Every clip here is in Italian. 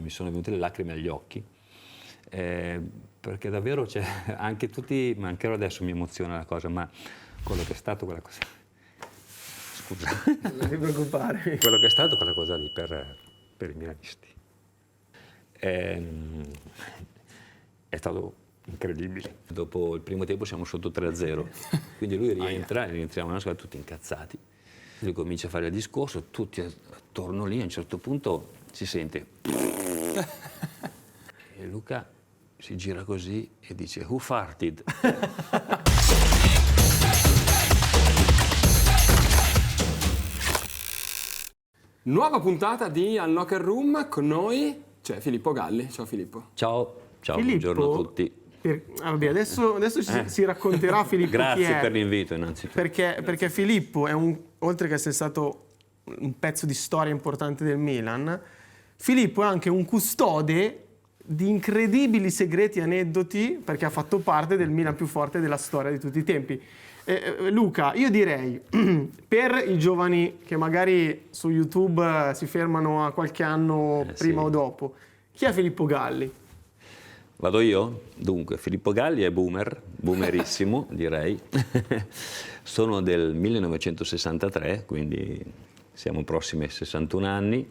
mi sono venute le lacrime agli occhi, perché davvero c'è anche tutti, ma anche adesso mi emoziona la cosa, ma quello che è stato quella cosa, scusa, non ti preoccupare, quello che è stato quella cosa lì per i milanisti è stato incredibile. Dopo il primo tempo siamo sotto 3-0, quindi lui rientra, e rientriamo nella squadra tutti incazzati. Lui comincia a fare il discorso, tutti attorno lì, a un certo punto si sente e Luca si gira così e dice "Who farted?" Nuova puntata di Al Locker Room, con noi c'è Filippo Galli. Ciao Filippo. Ciao, Filippo, buongiorno a tutti. Vabbè, adesso si racconterà Filippo Grazie chi è, per l'invito innanzitutto. perché Filippo è oltre che essere stato un pezzo di storia importante del Milan, Filippo è anche un custode di incredibili segreti e aneddoti, perché ha fatto parte del Milan più forte della storia di tutti i tempi. Luca, io direi, per i giovani che magari su YouTube si fermano a qualche anno prima o dopo, chi è Filippo Galli? Vado io? Dunque, Filippo Galli è boomerissimo direi. Sono del 1963, quindi siamo prossimi ai 61 anni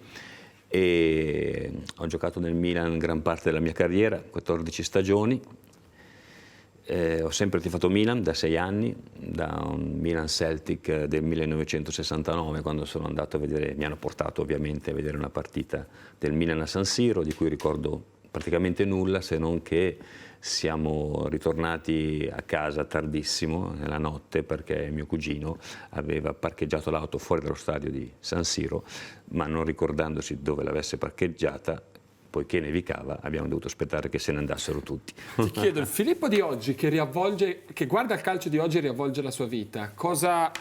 e ho giocato nel Milan gran parte della mia carriera, 14 stagioni. Ho sempre tifato Milan da 6 anni, da un Milan Celtic del 1969, quando sono andato a vedere, mi hanno portato ovviamente a vedere una partita del Milan a San Siro, di cui ricordo praticamente nulla, se non che siamo ritornati a casa tardissimo nella notte perché mio cugino aveva parcheggiato l'auto fuori dallo stadio di San Siro, ma non ricordandosi dove l'avesse parcheggiata, poiché nevicava, abbiamo dovuto aspettare che se ne andassero tutti. Ti chiedo, il Filippo di oggi che guarda il calcio di oggi e riavvolge la sua vita, cosa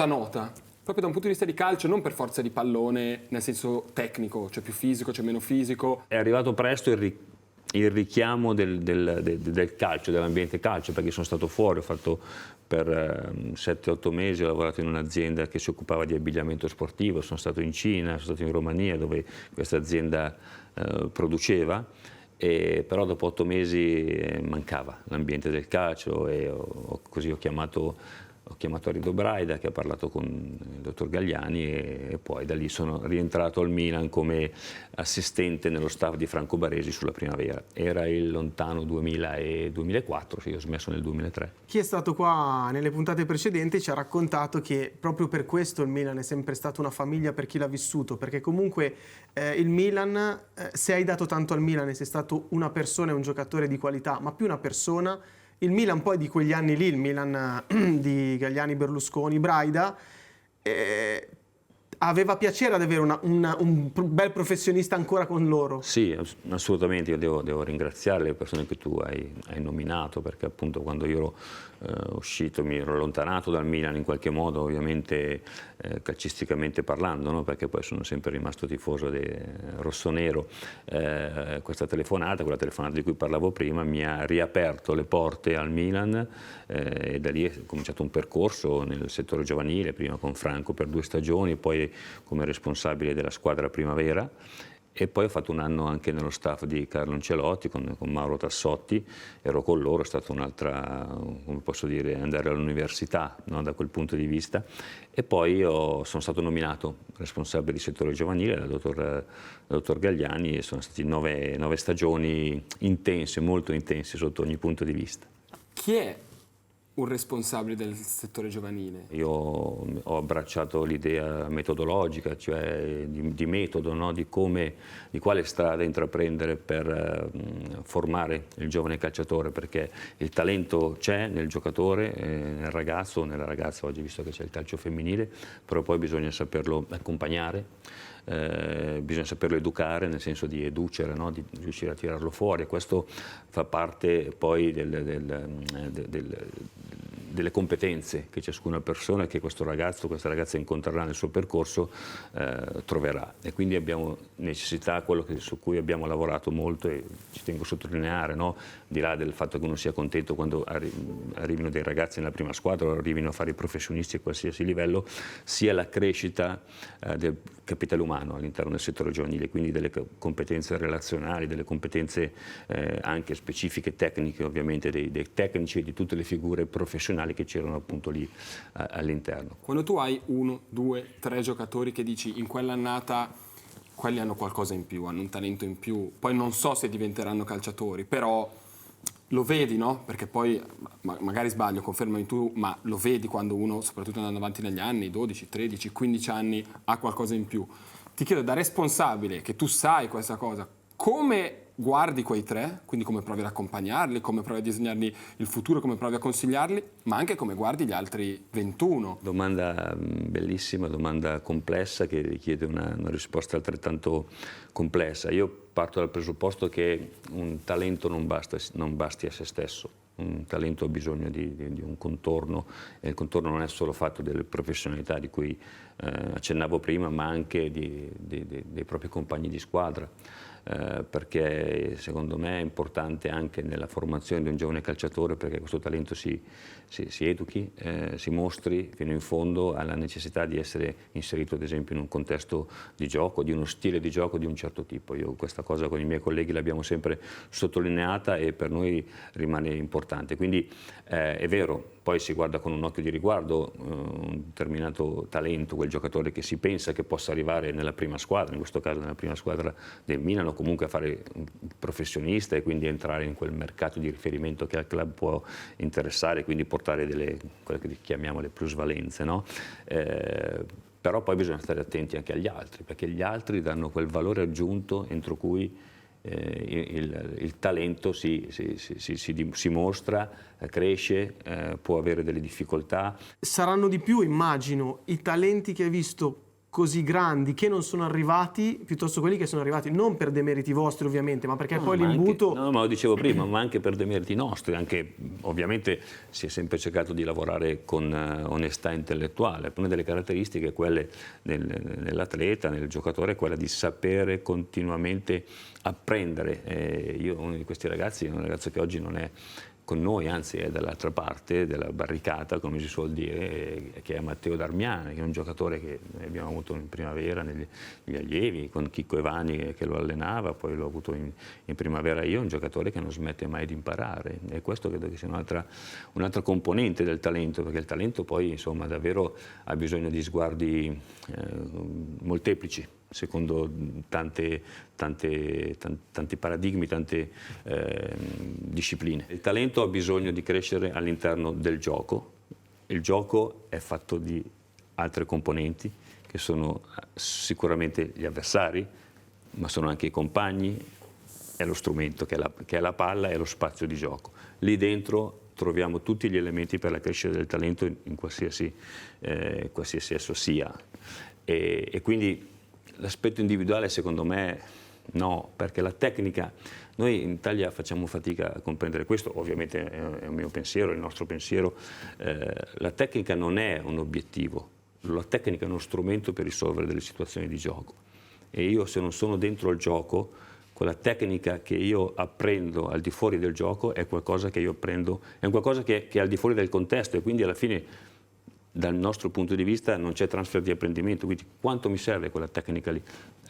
nota? Proprio da un punto di vista di calcio, non per forza di pallone, nel senso tecnico, cioè più fisico, cioè meno fisico. È arrivato presto il richiamo del calcio, dell'ambiente calcio, perché sono stato fuori, ho fatto per 7-8 mesi, ho lavorato in un'azienda che si occupava di abbigliamento sportivo, sono stato in Cina, sono stato in Romania dove questa azienda produceva, però dopo 8 mesi mancava l'ambiente del calcio e così ho chiamato Arido Braida che ha parlato con il dottor Gagliani e poi da lì sono rientrato al Milan come assistente nello staff di Franco Baresi sulla primavera. Era il lontano 2004, sì, ho smesso nel 2003. Chi è stato qua nelle puntate precedenti ci ha raccontato che proprio per questo il Milan è sempre stato una famiglia per chi l'ha vissuto, perché comunque il Milan, se hai dato tanto al Milan e sei stato una persona e un giocatore di qualità, ma più una persona, il Milan poi di quegli anni lì, il Milan di Gagliani, Berlusconi, Braida, aveva piacere ad avere un bel professionista ancora con loro. Sì, assolutamente, io devo ringraziare le persone che tu hai nominato, perché appunto quando io ero uscito mi ero allontanato dal Milan in qualche modo, ovviamente calcisticamente parlando, no? Perché poi sono sempre rimasto tifoso rossonero. Quella telefonata di cui parlavo prima mi ha riaperto le porte al Milan e da lì è cominciato un percorso nel settore giovanile, prima con Franco per 2 stagioni, poi come responsabile della squadra primavera e poi ho fatto un anno anche nello staff di Carlo Ancelotti con Mauro Tassotti, ero con loro, è stata un'altra, come posso dire, andare all'università, no, da quel punto di vista e poi sono stato nominato responsabile di settore giovanile dal dottor Gagliani e sono stati 9 stagioni intense, molto intense sotto ogni punto di vista. Chi è un responsabile del settore giovanile? Io ho abbracciato l'idea metodologica, cioè di metodo, no? Di quale strada intraprendere per formare il giovane calciatore, perché il talento c'è nel giocatore, nel ragazzo o nella ragazza, oggi visto che c'è il calcio femminile, però poi bisogna saperlo accompagnare, bisogna saperlo educare, nel senso di educere, no? Di riuscire a tirarlo fuori. Questo fa parte poi del delle competenze che ciascuna persona, che questo ragazzo, questa ragazza incontrerà nel suo percorso, troverà. E quindi abbiamo necessità, su cui abbiamo lavorato molto, e ci tengo a sottolineare, no? Di là del fatto che uno sia contento quando arrivino dei ragazzi nella prima squadra o arrivino a fare i professionisti a qualsiasi livello, sia la crescita del capitale umano all'interno del settore giovanile, quindi delle competenze relazionali, delle competenze anche specifiche, tecniche ovviamente, dei tecnici e di tutte le figure professionali che c'erano appunto lì all'interno. Quando tu hai 1, 2, 3 giocatori che dici in quell'annata quelli hanno qualcosa in più, hanno un talento in più, poi non so se diventeranno calciatori, però lo vedi, no? Perché poi, magari sbaglio, confermami tu, ma lo vedi quando uno, soprattutto andando avanti negli anni, 12, 13, 15 anni, ha qualcosa in più. Ti chiedo, da responsabile, che tu sai questa cosa, come guardi quei 3, quindi come provi ad accompagnarli, come provi a disegnargli il futuro, come provi a consigliarli, ma anche come guardi gli altri 21? Domanda bellissima, domanda complessa che richiede una risposta altrettanto complessa. Io parto dal presupposto che un talento non basti a se stesso. Un talento ha bisogno di un contorno, e il contorno non è solo fatto delle professionalità di cui accennavo prima, ma anche dei propri compagni di squadra. Perché secondo me è importante anche nella formazione di un giovane calciatore, perché questo talento si educhi, si mostri fino in fondo alla necessità di essere inserito ad esempio in un contesto di gioco, di uno stile di gioco di un certo tipo. Io questa cosa con i miei colleghi l'abbiamo sempre sottolineata e per noi rimane importante. Quindi è vero, poi si guarda con un occhio di riguardo un determinato talento, quel giocatore che si pensa che possa arrivare nella prima squadra, in questo caso nella prima squadra del Milan, o comunque a fare un professionista e quindi entrare in quel mercato di riferimento che al club può interessare, quindi portare quelle che chiamiamo le plusvalenze, no? Però poi bisogna stare attenti anche agli altri, perché gli altri danno quel valore aggiunto entro cui il talento si mostra, cresce, può avere delle difficoltà. Saranno di più, immagino, i talenti che hai visto così grandi che non sono arrivati, piuttosto quelli che sono arrivati, non per demeriti vostri ovviamente, ma perché poi l'imbuto... No, ma lo dicevo prima, ma anche per demeriti nostri, anche ovviamente si è sempre cercato di lavorare con onestà intellettuale. Una delle caratteristiche, quelle nell'atleta, nel giocatore, è quella di sapere continuamente apprendere. Io, uno di questi ragazzi, è un ragazzo che oggi non è con noi, anzi è dall'altra parte della barricata, come si suol dire, che è Matteo Darmiani, che è un giocatore che abbiamo avuto in primavera negli allievi, con Chicco Evani che lo allenava, poi l'ho avuto in primavera io, un giocatore che non smette mai di imparare, e questo credo che sia un'altra componente del talento, perché il talento poi insomma davvero ha bisogno di sguardi molteplici, secondo tanti paradigmi, tante discipline. Il talento ha bisogno di crescere all'interno del gioco. Il gioco è fatto di altre componenti, che sono sicuramente gli avversari, ma sono anche i compagni, è lo strumento che è la palla e lo spazio di gioco. Lì dentro troviamo tutti gli elementi per la crescita del talento in qualsiasi esso sia. E quindi l'aspetto individuale secondo me no, perché la tecnica, noi in Italia facciamo fatica a comprendere questo, ovviamente è un mio pensiero, è il nostro pensiero, la tecnica non è un obiettivo, la tecnica è uno strumento per risolvere delle situazioni di gioco, e io se non sono dentro il gioco, quella tecnica che io apprendo al di fuori del gioco è qualcosa che io apprendo, è un qualcosa che è al di fuori del contesto, e quindi alla fine dal nostro punto di vista non c'è transfer di apprendimento, quindi quanto mi serve quella tecnica lì?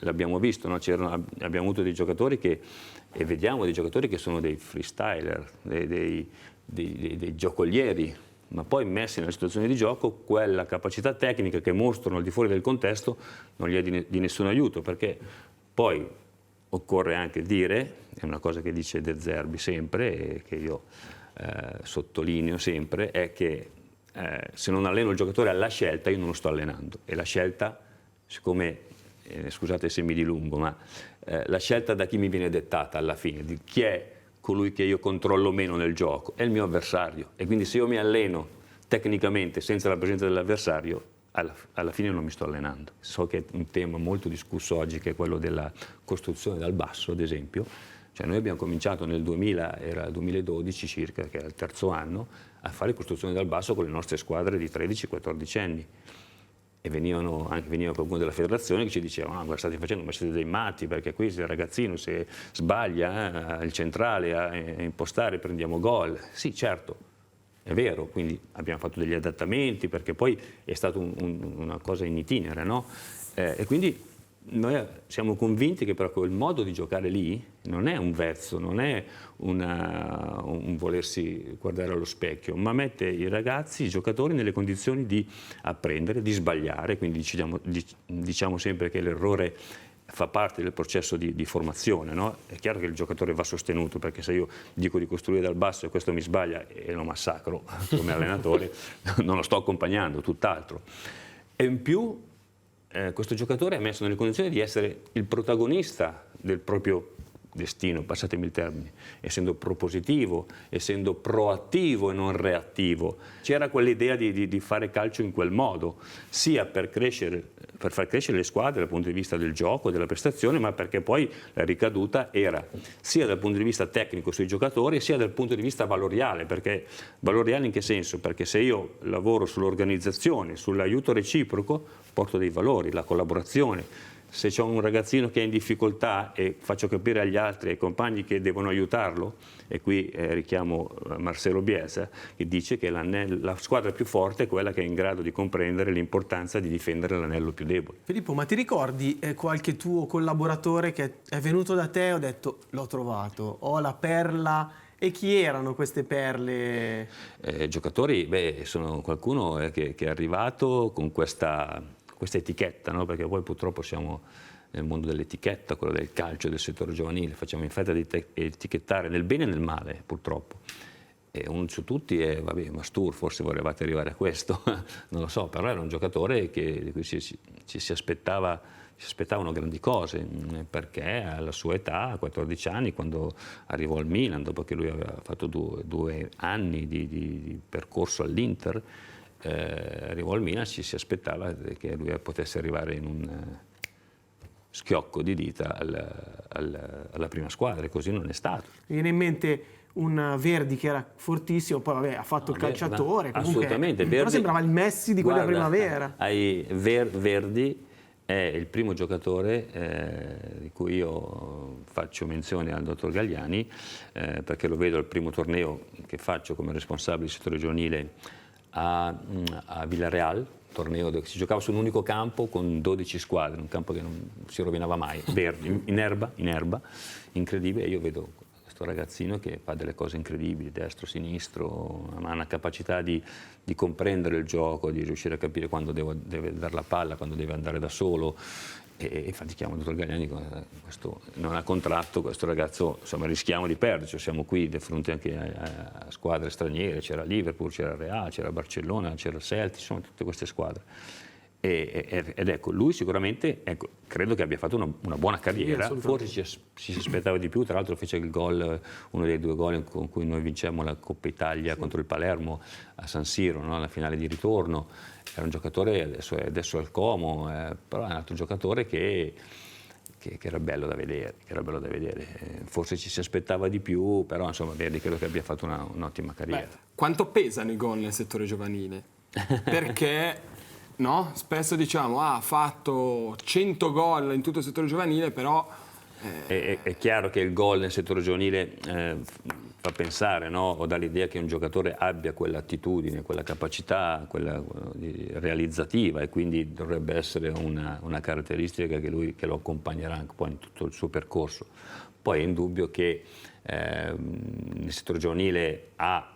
L'abbiamo visto, no? Abbiamo avuto dei giocatori e vediamo dei giocatori che sono dei freestyler, dei giocolieri, ma poi messi nella situazione di gioco, quella capacità tecnica che mostrano al di fuori del contesto non gli è di nessun aiuto, perché poi occorre anche dire, è una cosa che dice De Zerbi sempre e che io sottolineo sempre, è che se non alleno il giocatore alla scelta, io non lo sto allenando, e la scelta, siccome, scusate se mi dilungo, ma la scelta da chi mi viene dettata alla fine, di chi è colui che io controllo meno nel gioco, è il mio avversario, e quindi se io mi alleno tecnicamente senza la presenza dell'avversario, alla fine non mi sto allenando. So che è un tema molto discusso oggi, che è quello della costruzione dal basso, ad esempio, Cioè noi abbiamo cominciato nel 2000, era il 2012 circa, che era il terzo anno, a fare costruzioni dal basso con le nostre squadre di 13-14 anni. E veniva qualcuno della federazione che ci diceva: ma cosa state facendo? Ma siete dei matti, perché qui se il ragazzino se sbaglia il centrale a impostare prendiamo gol. Sì, certo, è vero, quindi abbiamo fatto degli adattamenti, perché poi è stata una cosa in itinere, no? E quindi noi siamo convinti che però quel modo di giocare lì non è un vezzo, non è un volersi guardare allo specchio, ma mette i ragazzi, i giocatori nelle condizioni di apprendere, di sbagliare, quindi diciamo sempre che l'errore fa parte del processo di formazione, no? È chiaro che il giocatore va sostenuto, perché se io dico di costruire dal basso e questo mi sbaglia e lo massacro come allenatore, non lo sto accompagnando, tutt'altro. E in più questo giocatore è messo nelle condizioni di essere il protagonista del proprio destino, passatemi il termine, essendo propositivo, essendo proattivo e non reattivo. C'era quell'idea di fare calcio in quel modo, sia per far crescere le squadre dal punto di vista del gioco, della prestazione, ma perché poi la ricaduta era sia dal punto di vista tecnico sui giocatori, sia dal punto di vista valoriale. Perché valoriale in che senso? Perché se io lavoro sull'organizzazione, sull'aiuto reciproco, porto dei valori, la collaborazione. Se c'è un ragazzino che è in difficoltà e faccio capire agli altri, ai compagni, che devono aiutarlo, e qui richiamo Marcelo Bielsa, che dice che la squadra più forte è quella che è in grado di comprendere l'importanza di difendere l'anello più debole. Filippo, ma ti ricordi qualche tuo collaboratore che è venuto da te e ha detto: l'ho trovato, ho la perla? E chi erano queste perle? Giocatori, sono qualcuno che è arrivato con questa etichetta, no? Perché poi purtroppo siamo nel mondo dell'etichetta, quello del calcio, del settore giovanile, facciamo in fretta di etichettare nel bene e nel male, purtroppo. E uno su tutti è, Mastur, forse volevate arrivare a questo, non lo so, però era un giocatore di cui ci si aspettavano grandi cose, perché alla sua età, a 14 anni, quando arrivò al Milan, dopo che lui aveva fatto due anni di percorso all'Inter, arrivò al Milan, ci si aspettava che lui potesse arrivare in un schiocco di dita alla prima squadra, e così non è stato. Mi viene in mente un Verdi che era fortissimo, poi ha fatto il calciatore, comunque, assolutamente. però Verdi, sembrava il Messi di quella primavera. Verdi è il primo giocatore di cui io faccio menzione al dottor Galliani, perché lo vedo al primo torneo che faccio come responsabile del settore giovanile a Villarreal, torneo dove si giocava su un unico campo con 12 squadre, un campo che non si rovinava mai, verde, in erba, incredibile. E io vedo questo ragazzino che fa delle cose incredibili, destro, sinistro, ha una capacità di comprendere il gioco, di riuscire a capire quando deve dare la palla, quando deve andare da solo. E infatti chiamo il dottor Galliani, questo non ha contratto, questo ragazzo, insomma, rischiamo di perderci. Siamo qui di fronte anche a squadre straniere, c'era Liverpool, c'era Real, c'era Barcellona, c'era Celtic, insomma tutte queste squadre. Ed ecco, lui sicuramente, credo che abbia fatto una buona carriera, forse ci si aspettava di più. Tra l'altro fece il gol, uno dei 2 gol con cui noi vincemmo la Coppa Italia contro il Palermo a San Siro, no? Alla finale di ritorno. Era un giocatore, adesso al Como, però è un altro giocatore che era bello da vedere, forse ci si aspettava di più, però insomma Verdi credo che abbia fatto un'ottima carriera. Quanto pesano i gol nel settore giovanile? Perché no? Spesso diciamo ha fatto 100 gol in tutto il settore giovanile, però È chiaro che il gol nel settore giovanile fa pensare, no? O dà l'idea che un giocatore abbia quell'attitudine, quella capacità, realizzativa, e quindi dovrebbe essere una caratteristica che lo accompagnerà anche poi in tutto il suo percorso. Poi è indubbio che nel settore giovanile ha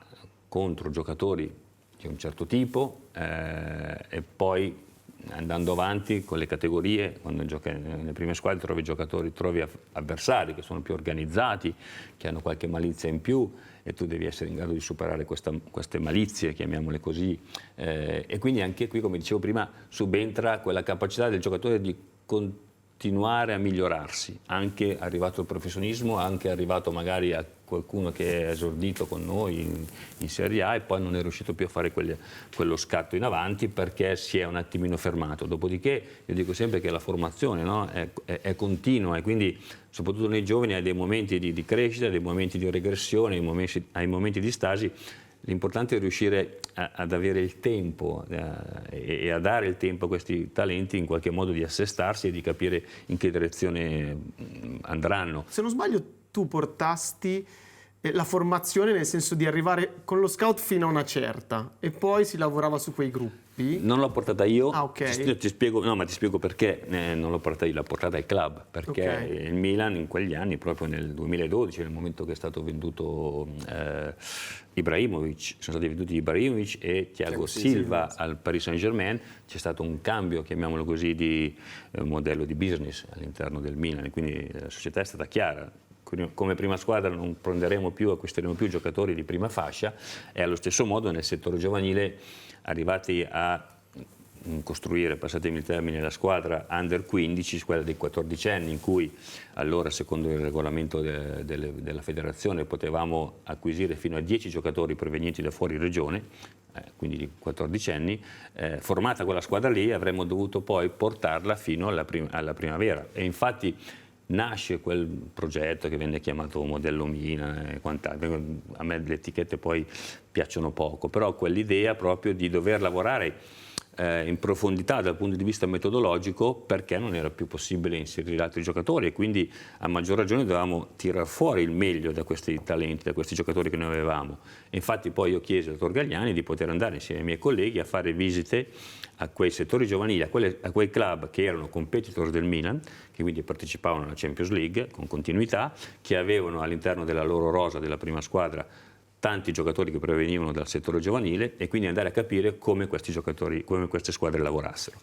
contro giocatori di un certo tipo, e poi andando avanti con le categorie, quando giochi nelle prime squadre trovi avversari che sono più organizzati, che hanno qualche malizia in più, e tu devi essere in grado di superare queste malizie, chiamiamole così, e quindi anche qui, come dicevo prima, subentra quella capacità del giocatore di continuare a migliorarsi, anche arrivato al professionismo, anche arrivato magari a qualcuno che è esordito con noi in Serie A e poi non è riuscito più a fare quello scatto in avanti perché si è un attimino fermato. Dopodiché io dico sempre che la formazione, no, è continua e quindi soprattutto nei giovani hai dei momenti di crescita, dei momenti di regressione, hai momenti di stasi. L'importante è riuscire ad avere il tempo e a dare il tempo a questi talenti in qualche modo di assestarsi e di capire in che direzione andranno. Se non sbaglio, tu portasti la formazione nel senso di arrivare con lo scout fino a una certa e poi si lavorava su quei gruppi. Non l'ho portata io, Ah, ok. ti spiego perché non l'ho portata io, l'ho portata il club, perché Ok. il Milan in quegli anni, proprio nel 2012, nel momento che è stato venduto Ibrahimovic, sono stati venduti Ibrahimovic e Thiago Silva al Paris Saint-Germain, c'è stato un cambio, chiamiamolo così, di modello di business all'interno del Milan, e quindi la società è stata chiara. Come prima squadra non acquisteremo più giocatori di prima fascia e allo stesso modo nel settore giovanile arrivati a costruire, passatemi il termine, la squadra under 15, quella dei 14 anni, in cui allora secondo il regolamento della federazione potevamo acquisire fino a 10 giocatori provenienti da fuori regione, quindi di 14 anni, formata quella squadra lì avremmo dovuto poi portarla fino alla primavera e infatti nasce quel progetto che venne chiamato modello Mina e quant'altro. A me le etichette poi piacciono poco, però quell'idea proprio di dover lavorare in profondità dal punto di vista metodologico perché non era più possibile inserire altri giocatori e quindi a maggior ragione dovevamo tirar fuori il meglio da questi talenti, da questi giocatori che noi avevamo. E infatti poi io chiesi al dottor Gagliani di poter andare insieme ai miei colleghi a fare visite a quei settori giovanili, a quei club che erano competitor del Milan, che quindi partecipavano alla Champions League con continuità, che avevano all'interno della loro rosa della prima squadra tanti giocatori che provenivano dal settore giovanile e quindi andare a capire come questi giocatori, come queste squadre lavorassero.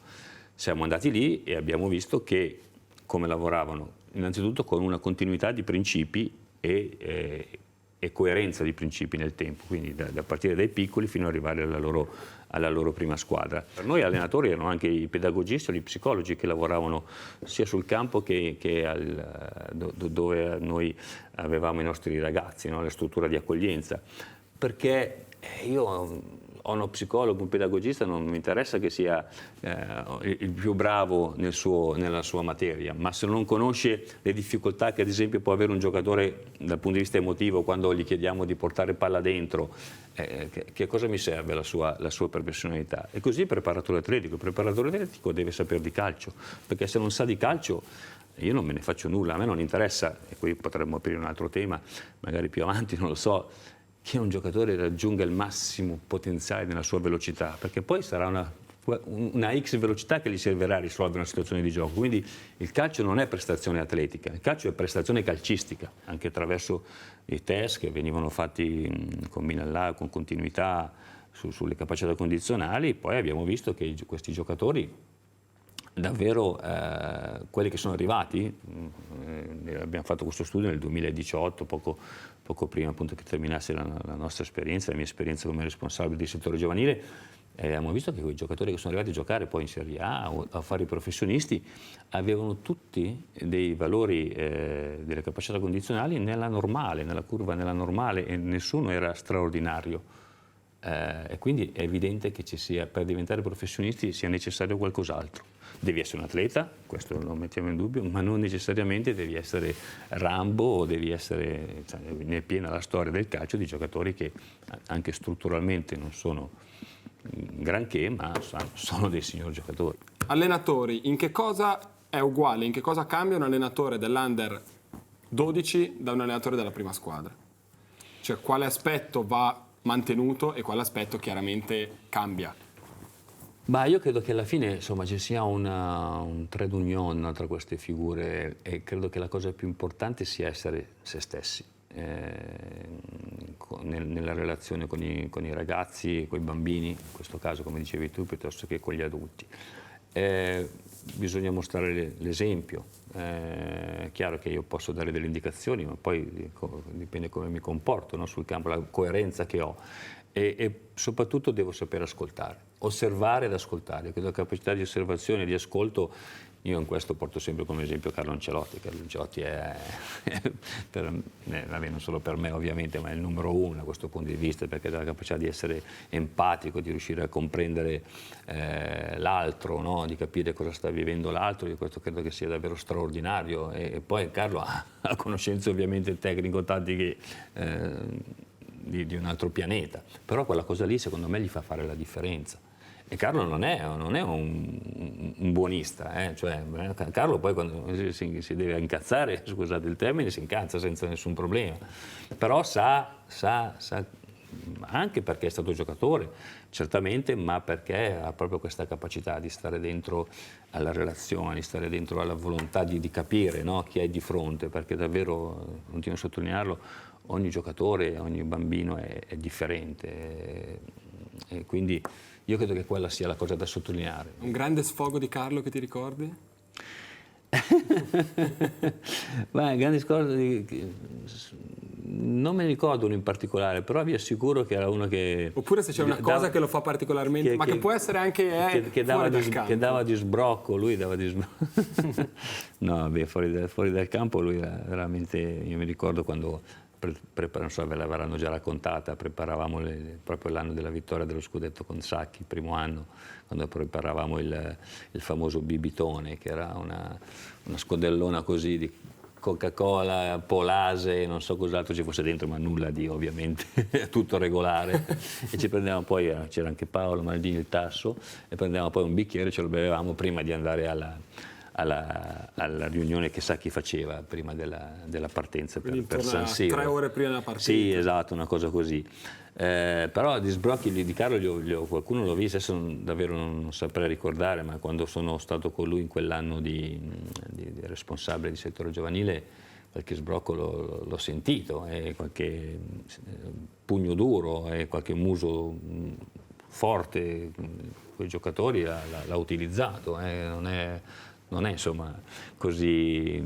Siamo andati lì e abbiamo visto che come lavoravano, innanzitutto con una continuità di principi e coerenza di principi nel tempo, quindi da partire dai piccoli fino ad arrivare alla loro prima squadra. Per noi allenatori erano anche i pedagogisti o gli psicologi che lavoravano sia sul campo che dove noi avevamo i nostri ragazzi, no? La struttura di accoglienza, perché io ho uno psicologo, un pedagogista, non mi interessa che sia il più bravo nella sua materia, ma se non conosce le difficoltà che ad esempio può avere un giocatore dal punto di vista emotivo quando gli chiediamo di portare palla dentro, che cosa mi serve la sua professionalità? E così il preparatore atletico deve sapere di calcio, perché se non sa di calcio io non me ne faccio nulla, a me non interessa, e qui potremmo aprire un altro tema, magari più avanti, non lo so, che un giocatore raggiunga il massimo potenziale nella sua velocità, perché poi sarà una X velocità che gli servirà a risolvere una situazione di gioco. Quindi il calcio non è prestazione atletica, il calcio è prestazione calcistica, anche attraverso i test che venivano fatti con Minallà, con continuità sulle capacità condizionali. Poi abbiamo visto che questi giocatori davvero quelli che sono arrivati, abbiamo fatto questo studio nel 2018, poco prima appunto che terminasse la nostra esperienza, la mia esperienza come responsabile del settore giovanile, abbiamo visto che quei giocatori che sono arrivati a giocare poi in Serie A o a fare i professionisti avevano tutti dei valori delle capacità condizionali nella curva nella normale e nessuno era straordinario. E quindi è evidente che per diventare professionisti sia necessario qualcos'altro. Devi essere un atleta, questo lo mettiamo in dubbio, ma non necessariamente devi essere Rambo o devi essere, ne è piena la storia del calcio di giocatori che anche strutturalmente non sono granché, ma sono dei signor giocatori. Allenatori, in che cosa è uguale, in che cosa cambia un allenatore dell'Under 12 da un allenatore della prima squadra? Cioè quale aspetto va mantenuto e quale aspetto chiaramente cambia? Ma io credo che alla fine insomma ci sia un trade union tra queste figure e credo che la cosa più importante sia essere se stessi nella relazione con i ragazzi, con i bambini, in questo caso come dicevi tu, piuttosto che con gli adulti. Bisogna mostrare l'esempio. È chiaro che io posso dare delle indicazioni, ma poi dipende come mi comporto, no? Sul campo, la coerenza che ho. E soprattutto devo sapere ascoltare, osservare ed ascoltare. Credo la capacità di osservazione e di ascolto Io in questo porto sempre come esempio Carlo Ancelotti. Carlo Ancelotti è, non solo per me ovviamente, ma è il numero uno da questo punto di vista, perché ha la capacità di essere empatico, di riuscire a comprendere l'altro, no? Di capire cosa sta vivendo l'altro. Io questo credo che sia davvero straordinario. E poi Carlo ha conoscenze ovviamente tecnico-tattiche di un altro pianeta, però quella cosa lì secondo me gli fa fare la differenza. E Carlo non è un buonista, cioè, Carlo poi quando si deve incazzare, scusate il termine, si incazza senza nessun problema, però sa anche perché è stato giocatore, certamente, ma perché ha proprio questa capacità di stare dentro alla relazione, di stare dentro alla volontà di capire, no, chi hai di fronte, perché davvero, continuo a sottolinearlo, ogni giocatore, ogni bambino è differente e quindi io credo che quella sia la cosa da sottolineare. Un grande sfogo di Carlo che ti ricordi? Beh, grandi sfogo non me ne ricordo uno in particolare, però vi assicuro che era uno che... Oppure se c'è una cosa che lo fa particolarmente, ma che può essere anche che fuori dal campo. Che dava di sbrocco, lui dava di sbrocco. No, beh, fuori dal campo lui era veramente... Io mi ricordo quando... non so, ve l'avranno già raccontata, preparavamo proprio l'anno della vittoria dello scudetto con Sacchi, il primo anno, quando preparavamo il famoso bibitone, che era una scodellona così di Coca-Cola, Polase, non so cos'altro ci fosse dentro, ma nulla di ovviamente, tutto regolare. E ci prendevamo poi, c'era anche Paolo Maldini, il Tasso, e prendevamo poi un bicchiere, ce lo bevevamo prima di andare alla riunione che Sacchi faceva prima della partenza per San Siro. 3 ore prima della partita. Sì, esatto, una cosa così. Però di sbrocchi di Carlo qualcuno l'ho visto, adesso davvero non saprei ricordare, ma quando sono stato con lui in quell'anno di responsabile di settore giovanile, qualche sbrocco l'ho sentito, qualche pugno duro e qualche muso forte con i giocatori l'ha utilizzato, non è insomma così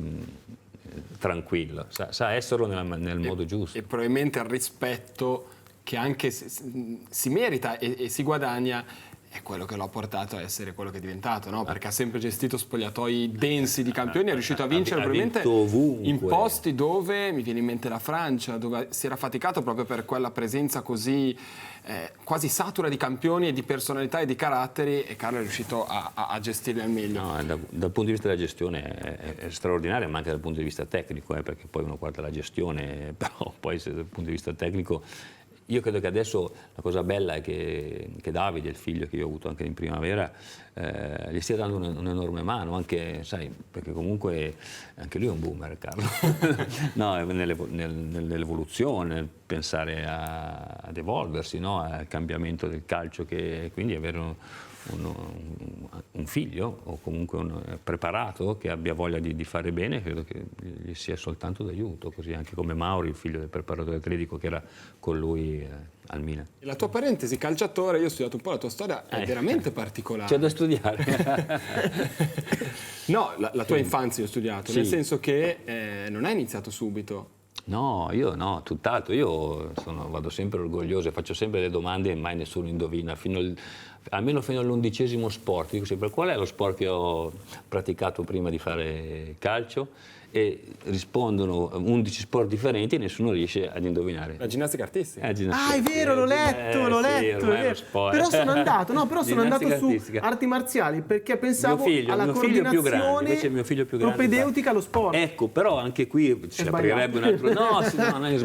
tranquillo, sa esserlo nel modo giusto. E probabilmente il rispetto che anche si merita e si guadagna è quello che lo ha portato a essere quello che è diventato, no? Perché ha sempre gestito spogliatoi densi di campioni, è riuscito a vincere probabilmente in posti dove, mi viene in mente la Francia, dove si era faticato proprio per quella presenza così quasi satura di campioni e di personalità e di caratteri, e Carlo è riuscito a gestirli al meglio. No, dal punto di vista della gestione è straordinario, ma anche dal punto di vista tecnico, perché poi uno guarda la gestione, però poi dal punto di vista tecnico io credo che adesso la cosa bella è che Davide, il figlio che io ho avuto anche in primavera, gli stia dando un'enorme mano, anche, sai, perché comunque anche lui è un boomer, Carlo. No, nell'evoluzione, nel pensare ad evolversi, no? Al cambiamento del calcio, che quindi avere un figlio o comunque preparato che abbia voglia di fare bene, credo che gli sia soltanto d'aiuto, così anche come Mauri, il figlio del preparatore atletico che era con lui al Milan. E la tua parentesi calciatore, io ho studiato un po' la tua storia, è veramente particolare. C'è da studiare. No, la tua infanzia ho studiato, nel senso che non hai iniziato subito. No, io no, tutt'altro. Io vado sempre orgoglioso, faccio sempre le domande e mai nessuno indovina, almeno fino all'11° sport. Dico sempre: qual è lo sport che ho praticato prima di fare calcio? E rispondono 11 sport differenti e nessuno riesce ad indovinare. La ginnastica artistica. Ah, è vero, l'ho letto, l'ho letto. Però sono andato su arti marziali perché pensavo alla coordinazione invece mio figlio più grande propedeutica allo sport. Ecco, però anche qui si aprirebbe un altro... No,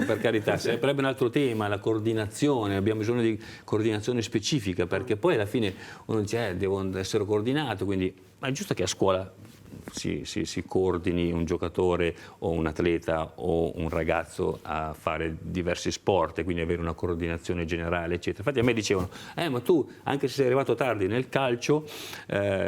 per carità, si aprirebbe un altro tema, la coordinazione. Abbiamo bisogno di coordinazione specifica, perché poi alla fine uno dice devo essere coordinato, quindi ma è giusto che a scuola si coordini un giocatore o un atleta o un ragazzo a fare diversi sport e quindi avere una coordinazione generale, eccetera. Infatti a me dicevano: ma tu, anche se sei arrivato tardi nel calcio,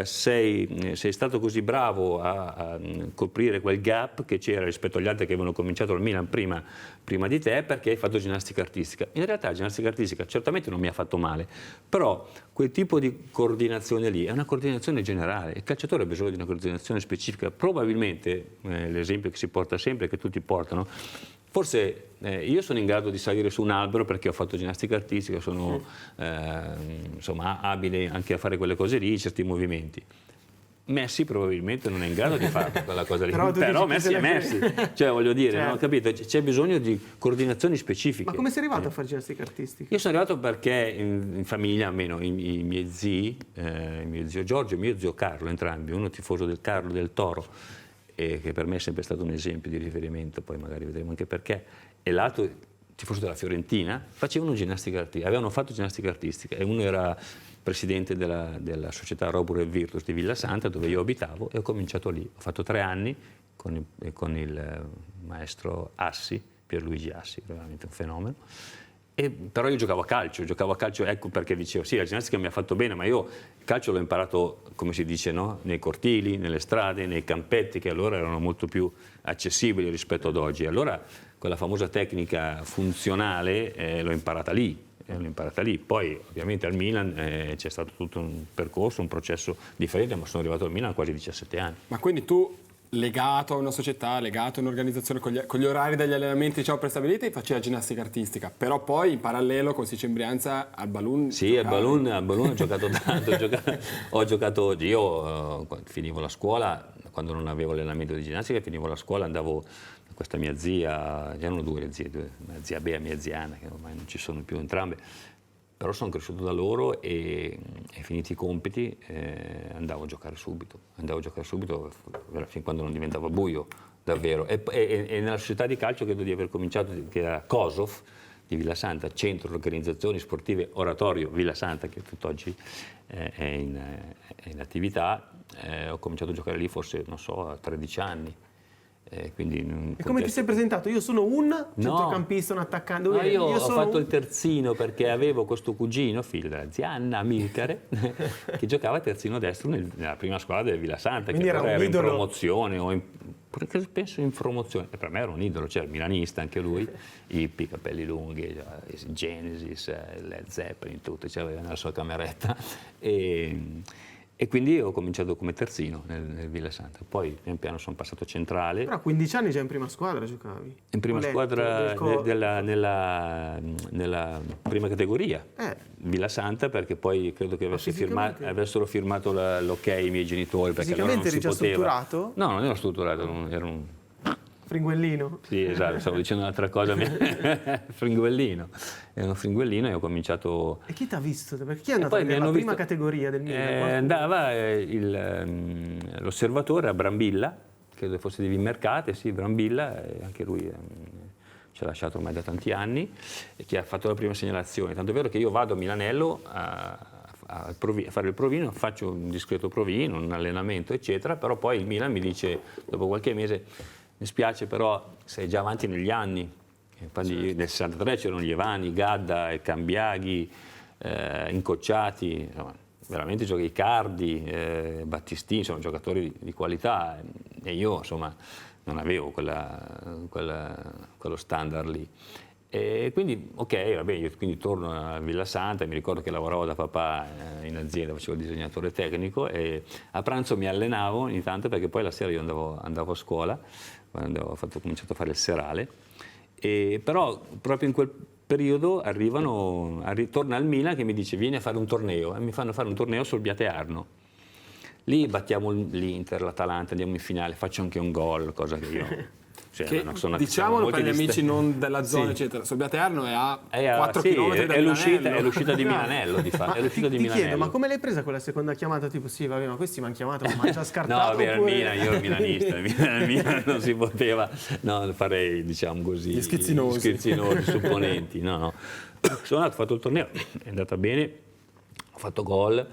sei stato così bravo a coprire quel gap che c'era rispetto agli altri che avevano cominciato al Milan prima di te, perché hai fatto ginnastica artistica. In realtà ginnastica artistica certamente non mi ha fatto male, però quel tipo di coordinazione lì è una coordinazione generale. Il calciatore ha bisogno di una coordinazione specifica. Probabilmente l'esempio che si porta sempre, che tutti portano, forse io sono in grado di salire su un albero perché ho fatto ginnastica artistica, sono insomma abile anche a fare quelle cose lì, certi movimenti. Messi probabilmente non è in grado di fare quella cosa lì, Però tu però dici Messi che è Messi, cioè voglio dire, Certo. no? Capito? C'è bisogno di coordinazioni specifiche. Ma come sei arrivato a fare ginnastica artistica? Io sono arrivato perché in famiglia, almeno i miei zii, mio zio Giorgio e mio zio Carlo, entrambi, uno tifoso del Carlo del Toro, che per me è sempre stato un esempio di riferimento, poi magari vedremo anche perché, e l'altro tifoso della Fiorentina, facevano ginnastica artistica, avevano fatto ginnastica artistica e uno era presidente della società Robur e Virtus di Villa Santa, dove io abitavo, e ho cominciato lì. Ho fatto 3 anni con il maestro Assi, Pierluigi Assi, veramente un fenomeno. Però io giocavo a calcio, ecco perché dicevo, sì, la ginnastica mi ha fatto bene, ma io il calcio l'ho imparato, come si dice, no? Nei cortili, nelle strade, nei campetti, che allora erano molto più accessibili rispetto ad oggi. Allora quella famosa tecnica funzionale l'ho imparata lì. Poi ovviamente al Milan c'è stato tutto un percorso, un processo differente, ma sono arrivato al Milan a quasi 17 anni. Ma quindi tu, legato a una società, legato a un'organizzazione con gli orari degli allenamenti diciamo prestabiliti, faceva ginnastica artistica, però poi in parallelo, come si dice in Brianza, al balloon Sì, al giocavi. balloon ho giocato tanto, ho giocato, io finivo la scuola, quando non avevo allenamento di ginnastica, finivo la scuola, andavo da questa mia zia, erano 2 le zie, mia zia Bea e mia zia Anna, che ormai non ci sono più entrambe, però sono cresciuto da loro e finiti i compiti andavo a giocare subito, fin quando non diventava buio davvero. E nella società di calcio credo di aver cominciato, che era Kosov di Villa Santa, centro di organizzazioni sportive Oratorio Villa Santa, che tutt'oggi è in attività, ho cominciato a giocare lì forse, non so, a 13 anni. Quindi E come ti sei presentato? Io sono un centrocampista, un attaccante. No, io ho sono fatto il terzino perché avevo questo cugino, figlio della zia Anna Amilcare, che giocava terzino destro nella prima squadra del Villa Santa, Quindi che era allora un era in idolo. promozione, penso in promozione. E per me era un idolo, c'era il milanista anche lui, hippie, capelli lunghi, Genesis, Led Zeppelin, tutto, c'aveva nella sua cameretta. E quindi ho cominciato come terzino nel Villa Santa, poi pian piano sono passato centrale. Però a 15 anni già in prima squadra giocavi. In prima Ho letto squadra del nella prima categoria, Villa Santa, perché poi credo che avessero firmato l'ok i miei genitori. Perché allora non Fisicamente si eri già poteva. strutturato? No, non ero strutturato, ero un... Fringuellino. Sì, esatto, stavo dicendo un'altra cosa, fringuellino. Ero un fringuellino e ho cominciato... E chi ti ha visto? Perché chi è andato poi a vedere mi la hanno prima visto- categoria del Milan? andava l'osservatore a Brambilla, credo fosse di Vimercate, sì, Brambilla, e anche lui ci ha lasciato ormai da tanti anni, e che ha fatto la prima segnalazione. Tanto è vero che io vado a Milanello a fare il provino, faccio un discreto provino, un allenamento, eccetera, però poi il Milan mi dice, dopo qualche mese, mi spiace però sei già avanti negli anni. Nel 63 c'erano gli Evani, Gadda, Cambiaghi, Incocciati, insomma, veramente giochi Icardi, Battistini, sono giocatori di qualità, e io insomma non avevo quello standard lì. E quindi, ok, vabbè, io quindi torno a Villa Santa, mi ricordo che lavoravo da papà in azienda, facevo il disegnatore tecnico, e a pranzo mi allenavo ogni tanto, perché poi la sera io andavo a scuola, ho cominciato a fare il serale, però proprio in quel periodo torna al Milan che mi dice vieni a fare un torneo, e mi fanno fare un torneo sul Biate Arno. Lì battiamo l'Inter, l'Atalanta, andiamo in finale, faccio anche un gol, cosa che io... Che, diciamolo per gli amici non della zona, eccetera. Solbiate Arno è a 4 sì, km da è Milanello. l'uscita di Milanello, di fatto. È l'uscita di Ti Milanello. chiedo, ma come l'hai presa quella seconda chiamata? Tipo, sì, vabbè, ma questi mi hanno chiamato, ma mi hanno già scartato. No, vabbè, oppure... Milan, io ero milanista, il Milan non si poteva, no, farei, diciamo così, Gli schizzinosi, supponenti, no. Sono andato, ho fatto il torneo, è andata bene, ho fatto gol.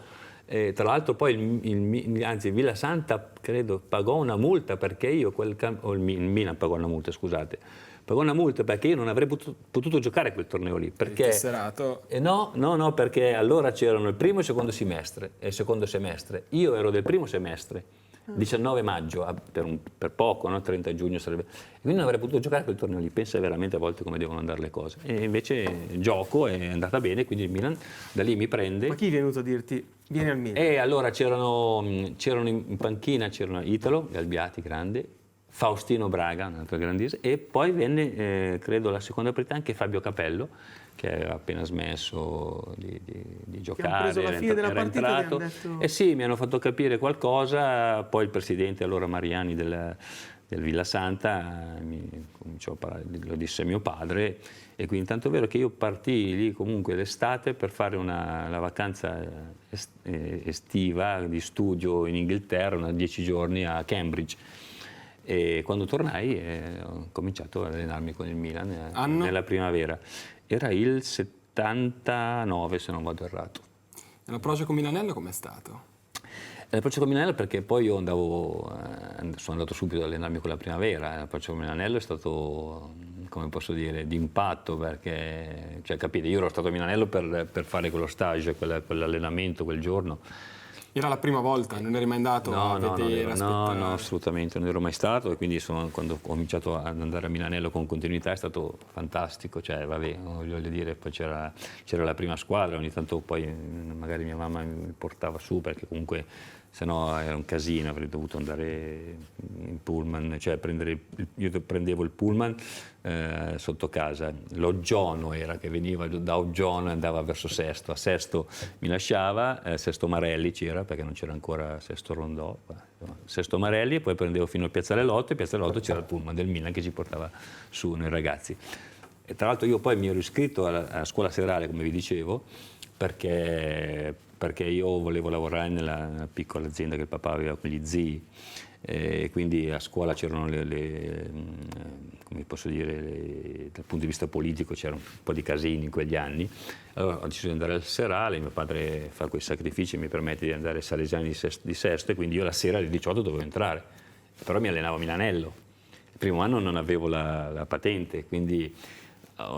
Tra l'altro poi il Villa Santa credo pagò una multa perché io il Milan pagò una multa, scusate, pagò una multa perché io non avrei potuto giocare quel torneo lì, perché tesserato. no, perché allora c'erano il primo e il secondo semestre, io ero del primo semestre, 19 maggio, per poco, no? 30 giugno sarebbe, e quindi non avrei potuto giocare quel torneo lì. Pensa veramente a volte come devono andare le cose, e invece gioco, è andata bene, quindi il Milan da lì mi prende. Ma chi è venuto a dirti vieni al Milan? E allora c'erano in panchina, c'erano Italo Galbiati, grande, Faustino Braga, un altro grandissimo, e poi venne, credo, la seconda partita anche Fabio Capello, che aveva appena smesso di giocare, preso la fine della era partita e gli entrato. hanno detto- E sì, mi hanno fatto capire qualcosa, poi il presidente allora Mariani del Villa Santa cominciò a parlare, lo disse mio padre, e quindi tanto è vero che io partii lì comunque l'estate per fare la vacanza estiva di studio in Inghilterra, 10 giorni a Cambridge. E quando tornai ho cominciato ad allenarmi con il Milan nella primavera. Era il 79, se non vado errato. E l'approccio con Milanello com'è stato? L'approccio con Milanello, perché poi io sono andato subito ad allenarmi con la primavera. L'approccio con Milanello è stato, come posso dire, d'impatto, perché, cioè, capite, io ero stato a Milanello per fare quello stage, quell'allenamento quel giorno. Era la prima volta, non eri mai andato a vedere, aspettare? No, assolutamente, non ero mai stato, e quindi quando ho cominciato ad andare a Milanello con continuità è stato fantastico, cioè vabbè, voglio dire, poi c'era la prima squadra, ogni tanto poi magari mia mamma mi portava su, perché comunque sennò era un casino, avrei dovuto andare in pullman, cioè io prendevo il pullman sotto casa, l'Oggiono era, che veniva da Oggiono e andava verso Sesto, a Sesto mi lasciava, Sesto Marelli c'era, perché non c'era ancora Sesto Rondò, Sesto Marelli, e poi prendevo fino a Piazzale Lotto, e Piazzale Lotto c'era il pullman del Milan che ci portava su noi ragazzi. E tra l'altro io poi mi ero iscritto alla scuola serale, come vi dicevo, perché io volevo lavorare nella piccola azienda che il papà aveva con gli zii, e quindi a scuola c'erano come posso dire, dal punto di vista politico c'era un po' di casini in quegli anni. Allora ho deciso di andare al serale, mio padre fa quei sacrifici e mi permette di andare ai salesiani di Sesto, e quindi io la sera alle 18 dovevo entrare, però mi allenavo a Milanello. Il primo anno non avevo la patente, quindi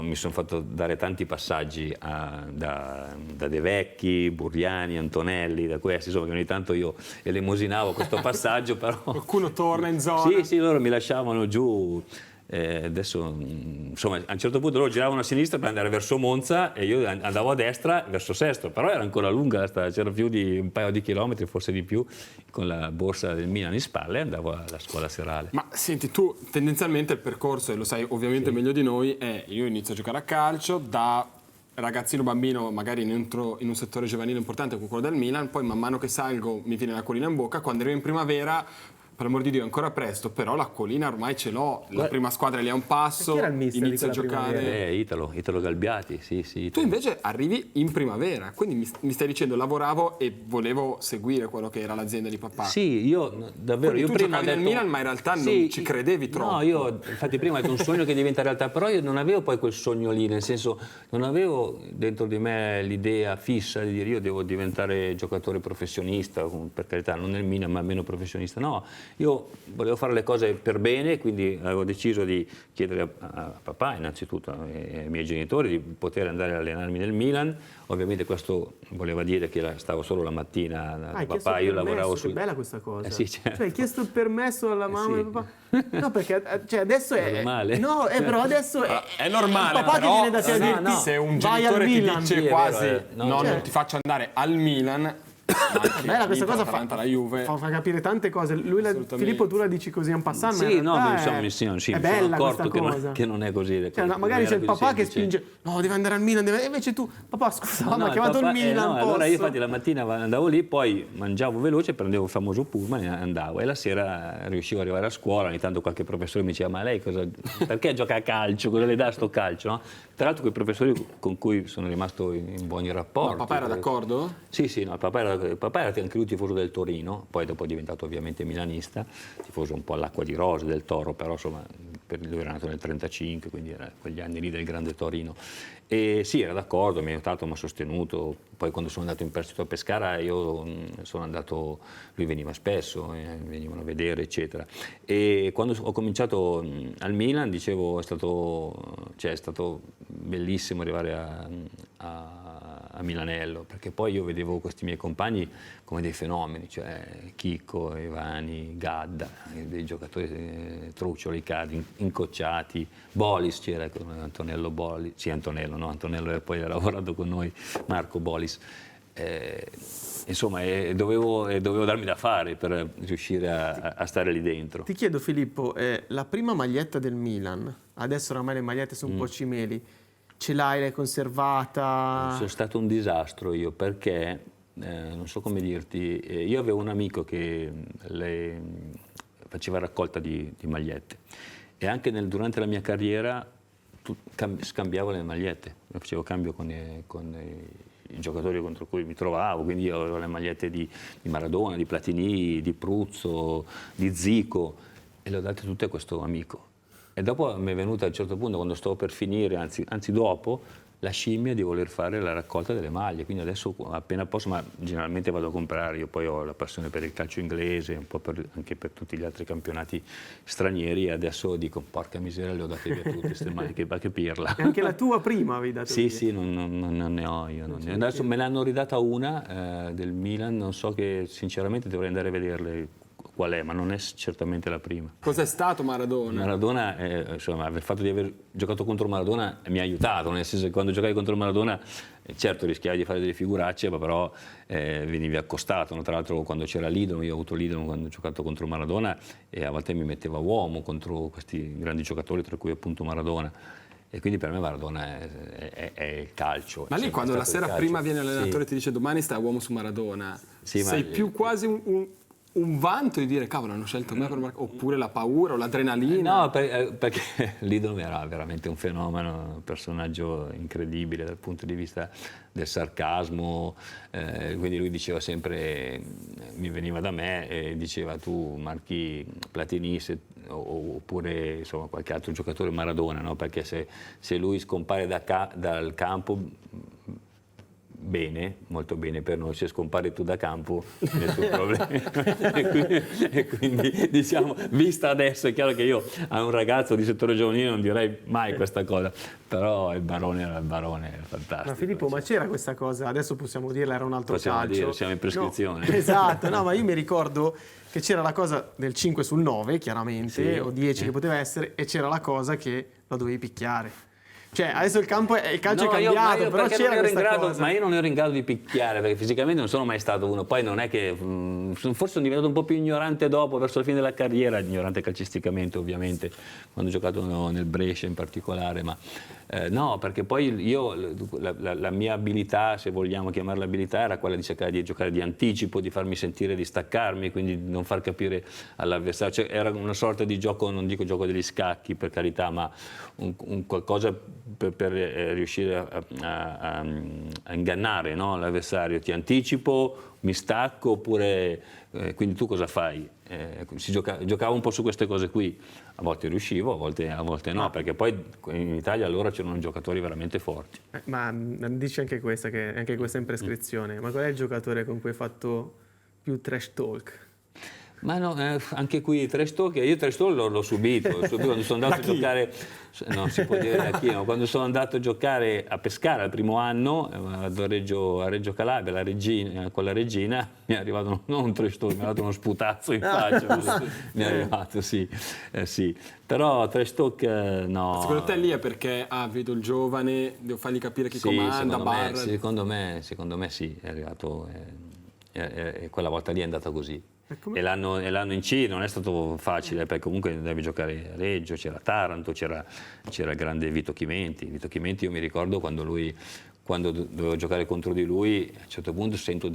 mi sono fatto dare tanti passaggi da De Vecchi, Burriani, Antonelli, da questi, insomma, che ogni tanto io elemosinavo questo passaggio, però... Qualcuno torna in zona? Sì, loro mi lasciavano giù. Adesso, insomma, a un certo punto loro giravano a sinistra per andare verso Monza e io andavo a destra verso Sesto, però era ancora lunga la strada, c'era più di un paio di chilometri, forse di più, con la borsa del Milan in spalle, e andavo alla scuola serale. Ma senti, tu tendenzialmente il percorso, e lo sai ovviamente meglio di noi, è io inizio a giocare a calcio, da ragazzino bambino magari entro in un settore giovanile importante come quello del Milan, poi man mano che salgo mi viene l'acquolina in bocca, quando arrivo in primavera, per amor di Dio è ancora presto, però l'acquolina ormai ce l'ho, la prima squadra è lì a un passo, Chi era il mister inizio a di quella giocare. Italo Galbiati, sì. Tu Italo. invece arrivi in primavera, quindi mi stai dicendo lavoravo e volevo seguire quello che era l'azienda di papà. Sì, io davvero, Quindi io tu prima ho giocavi nel detto, Milan, ma in realtà non sì, ci credevi troppo. No, io infatti prima ho detto un sogno che diventa realtà, però io non avevo poi quel sogno lì, nel senso non avevo dentro di me l'idea fissa di dire io devo diventare giocatore professionista, per carità, non nel Milan ma almeno professionista, no, io volevo fare le cose per bene, quindi avevo deciso di chiedere a papà innanzitutto e ai miei genitori di poter andare a allenarmi nel Milan. Ovviamente questo voleva dire che stavo solo la mattina da Hai chiesto papà, il io permesso, lavoravo che su... bella questa cosa. sì, certo. Cioè hai chiesto il permesso alla mamma sì. e al papà? No, perché cioè, adesso è... Normale. No, però adesso È normale, il papà però, che viene da te a no, dirti no. se un vai genitore al ti Milan. dice Sì, è quasi vero, no, no, cioè- non ti faccio andare al Milan, ma anche Bella questa l'Inter, cosa, l'Atalanta, la Juve. fa capire tante cose. Assolutamente. Filippo tu la dici così en passant, ma Sì, in no, realtà mi è sono bella accorto questa cosa. che non è così. Cioè, magari c'è il papà che spinge, no, deve andare al Milan, e invece tu, papà scusa, mi ha chiamato il Milan, posso? Allora io infatti la mattina andavo lì, poi mangiavo veloce, prendevo il famoso pullman e andavo, e la sera riuscivo ad arrivare a scuola, ogni tanto qualche professore mi diceva ma lei perché gioca a calcio, cosa le dà sto calcio, no? Tra l'altro quei professori con cui sono rimasto in buoni rapporti. Ma papà era d'accordo? Sì, no, il papà era anche lui tifoso del Torino, poi dopo è diventato ovviamente milanista, tifoso un po' all'acqua di rose del Toro, però insomma lui era nato nel 1935, quindi era quegli anni lì del grande Torino. E sì, era d'accordo, mi ha aiutato, mi ha sostenuto. Poi quando sono andato in prestito a Pescara io sono andato, lui veniva spesso, venivano a vedere eccetera. E quando ho cominciato al Milan, dicevo, è stato bellissimo arrivare a Milanello, perché poi io vedevo questi miei compagni come dei fenomeni, cioè Chicco, Ivani, Gadda, dei giocatori truccioli, Cardi, incocciati, Bolis c'era, Antonello Bolis, sì Antonello, no, Antonello poi ha lavorato con noi, Marco Bolis. insomma, dovevo darmi da fare per riuscire a stare lì dentro. Ti chiedo, Filippo, la prima maglietta del Milan, adesso oramai le magliette sono un po' cimeli, ce l'hai conservata? Sono stato un disastro io perché, non so come dirti, io avevo un amico che faceva raccolta di magliette e anche durante la mia carriera scambiavo le magliette, facevo cambio con i giocatori contro cui mi trovavo, quindi io avevo le magliette di Maradona, di Platini, di Pruzzo, di Zico e le ho date tutte a questo amico. E dopo mi è venuta a un certo punto, quando stavo per finire, anzi dopo, la scimmia di voler fare la raccolta delle maglie, quindi adesso appena posso, ma generalmente vado a comprare, io poi ho la passione per il calcio inglese, un po' anche per tutti gli altri campionati stranieri, e adesso dico, porca miseria, le ho date via tutte queste maglie, che pirla. E anche la tua prima avevi dato Sì, via? sì, non ne ho io. Adesso me ne hanno ridata una del Milan, non so, che sinceramente dovrei andare a vederle qual è, ma non è certamente la prima. Cos'è stato Maradona? Maradona, insomma, il fatto di aver giocato contro Maradona mi ha aiutato, nel senso che quando giocavi contro Maradona, certo rischiavi di fare delle figuracce, ma però venivi accostato. No? Tra l'altro quando c'era l'idolo, io ho avuto l'idolo quando ho giocato contro Maradona e a volte mi metteva uomo contro questi grandi giocatori, tra cui appunto Maradona. E quindi per me Maradona è il calcio. Ma lì quando la sera prima viene l'allenatore e ti dice domani stai uomo su Maradona, sì, sei più quasi un vanto di dire cavolo hanno scelto me per oppure la paura o l'adrenalina? No, perché l'idolo era veramente un fenomeno, un personaggio incredibile dal punto di vista del sarcasmo, quindi lui diceva sempre, mi veniva da me e diceva tu marchi Platini oppure insomma qualche altro giocatore Maradona, no? Perché se lui scompare dal campo, bene, molto bene per noi, se scompari tu da campo nessun problema. e quindi diciamo, vista adesso, è chiaro che io a un ragazzo di settore giovanile non direi mai questa cosa, però il barone era fantastico. Ma Filippo, ma c'era questa cosa, adesso possiamo dirla, era un altro possiamo calcio. Dire, siamo in prescrizione. No, esatto, no, ma io mi ricordo che c'era la cosa del 5 sul 9, chiaramente, sì, o 10 che poteva essere, e c'era la cosa che lo dovevi picchiare. Cioè, adesso il calcio è cambiato, però c'era questa cosa. Ma io non ero in grado di picchiare, perché fisicamente non sono mai stato uno. Poi non è che... forse sono diventato un po' più ignorante dopo, verso la fine della carriera, ignorante calcisticamente ovviamente, quando ho giocato nel Brescia in particolare, ma no, perché poi io, la mia abilità, se vogliamo chiamarla abilità, era quella di cercare di giocare di anticipo, di farmi sentire, di staccarmi, quindi non far capire all'avversario. Cioè, era una sorta di gioco, non dico gioco degli scacchi per carità, ma un qualcosa per riuscire a ingannare, no, l'avversario. Ti anticipo, mi stacco, oppure quindi tu cosa fai? Giocavo un po' su queste cose qui, a volte riuscivo, a volte no, perché poi in Italia allora c'erano giocatori veramente forti. Ma dici anche questa, che anche questa è in prescrizione, ma qual è il giocatore con cui hai fatto più trash talk? Ma no, anche qui trash talk, io trash talk l'ho subito quando sono andato a giocare, non si può dire da chi, ma quando sono andato a giocare a Pescara il primo anno a Reggio Calabria, con la Regina, mi è arrivato non un trash talk, mi è arrivato uno sputazzo in faccia, mi è arrivato, sì. Però trash talk no. Secondo te lì è perché vedo il giovane, devo fargli capire chi comanda, barra? Secondo me sì, è arrivato, quella volta lì è andata così. E l'anno in C non è stato facile, perché comunque devi giocare a Reggio, c'era Taranto, c'era il grande Vito Chimenti. Vito Chimenti, io mi ricordo quando dovevo giocare contro di lui, a un certo punto sento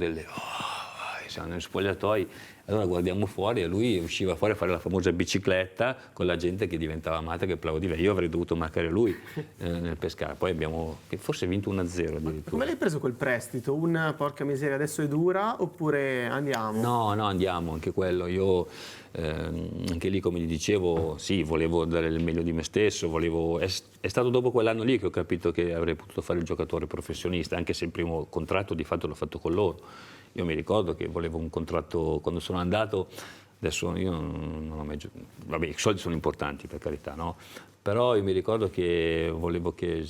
siamo negli spogliatoi, allora guardiamo fuori e lui usciva fuori a fare la famosa bicicletta con la gente che diventava matta, che applaudiva. Io avrei dovuto marcare lui nel Pescara. Poi abbiamo forse vinto 1-0 addirittura. Come l'hai preso quel prestito? Porca miseria, adesso è dura oppure andiamo? No, andiamo, anche quello. Io anche lì, come gli dicevo, sì, volevo dare il meglio di me stesso, è stato dopo quell'anno lì che ho capito che avrei potuto fare il giocatore professionista, anche se il primo contratto di fatto l'ho fatto con loro. Io mi ricordo che volevo un contratto quando sono andato, adesso io non ho mai giocato, vabbè, i soldi sono importanti per carità, no? Però io mi ricordo che volevo che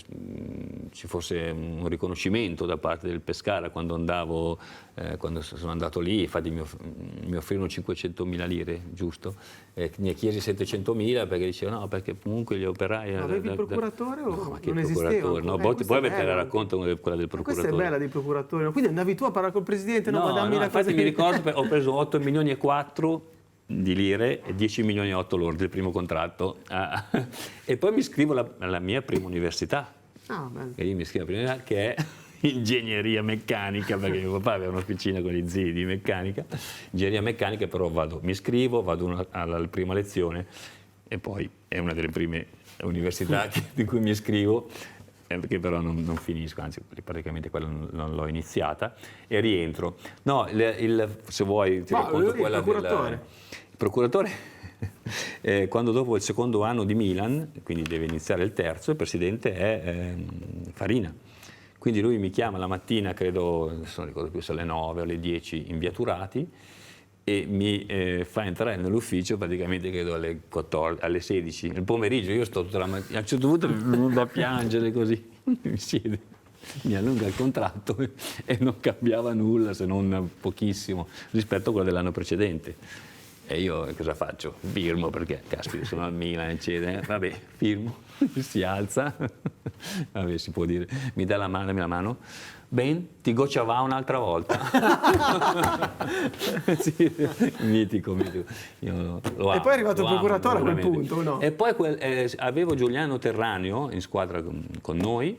ci fosse un riconoscimento da parte del Pescara quando sono andato lì. Infatti mi offrirono 500.000 lire, giusto? Ne chiesi 700.000 perché dicevano no, perché comunque gli operai... Avevi il procuratore o no, ma che non esisteva? procuratore? No, poi te la racconto quella del Questa procuratore. è bella dei procuratori. Quindi andavi tu a parlare col presidente, no, ma No, dammi la cosa infatti mi che- ricordo, ho preso 8 milioni e 4 di lire e 10 milioni e 8 lordi il primo contratto. E poi mi iscrivo alla mia prima università, Ah, bello. e io mi iscrivo alla prima università, che è ingegneria meccanica, perché mio papà aveva un'officina con gli zii di meccanica, ingegneria meccanica, però mi iscrivo, vado alla prima lezione e poi è una delle prime università di cui mi iscrivo, che però non finisco, anzi praticamente quella non l'ho iniziata, e rientro. No, se vuoi ti racconto sì, quella il procuratore. il procuratore, quando dopo il secondo anno di Milan, quindi deve iniziare il terzo, il presidente è Farina. Quindi lui mi chiama la mattina, credo, adesso non ricordo più se alle 9 o alle 10 in via Turati, e mi fa entrare nell'ufficio praticamente credo alle 14, alle 16 nel pomeriggio. Io sto tutta la mattina, a un certo punto mi vengo da piangere così, mi siede, mi allunga il contratto e non cambiava nulla se non pochissimo rispetto a quello dell'anno precedente. E io cosa faccio? Firmo perché, caspita, sono al Milan, eccetera. Vabbè, firmo, si alza, vabbè, si può dire, mi dà la mano. Ben, ti gocciava un'altra volta. Sì, mitico. Io lo amo, E poi è arrivato il lo amo, procuratore a quel veramente. punto, o no? E poi avevo Giuliano Terraneo in squadra con noi.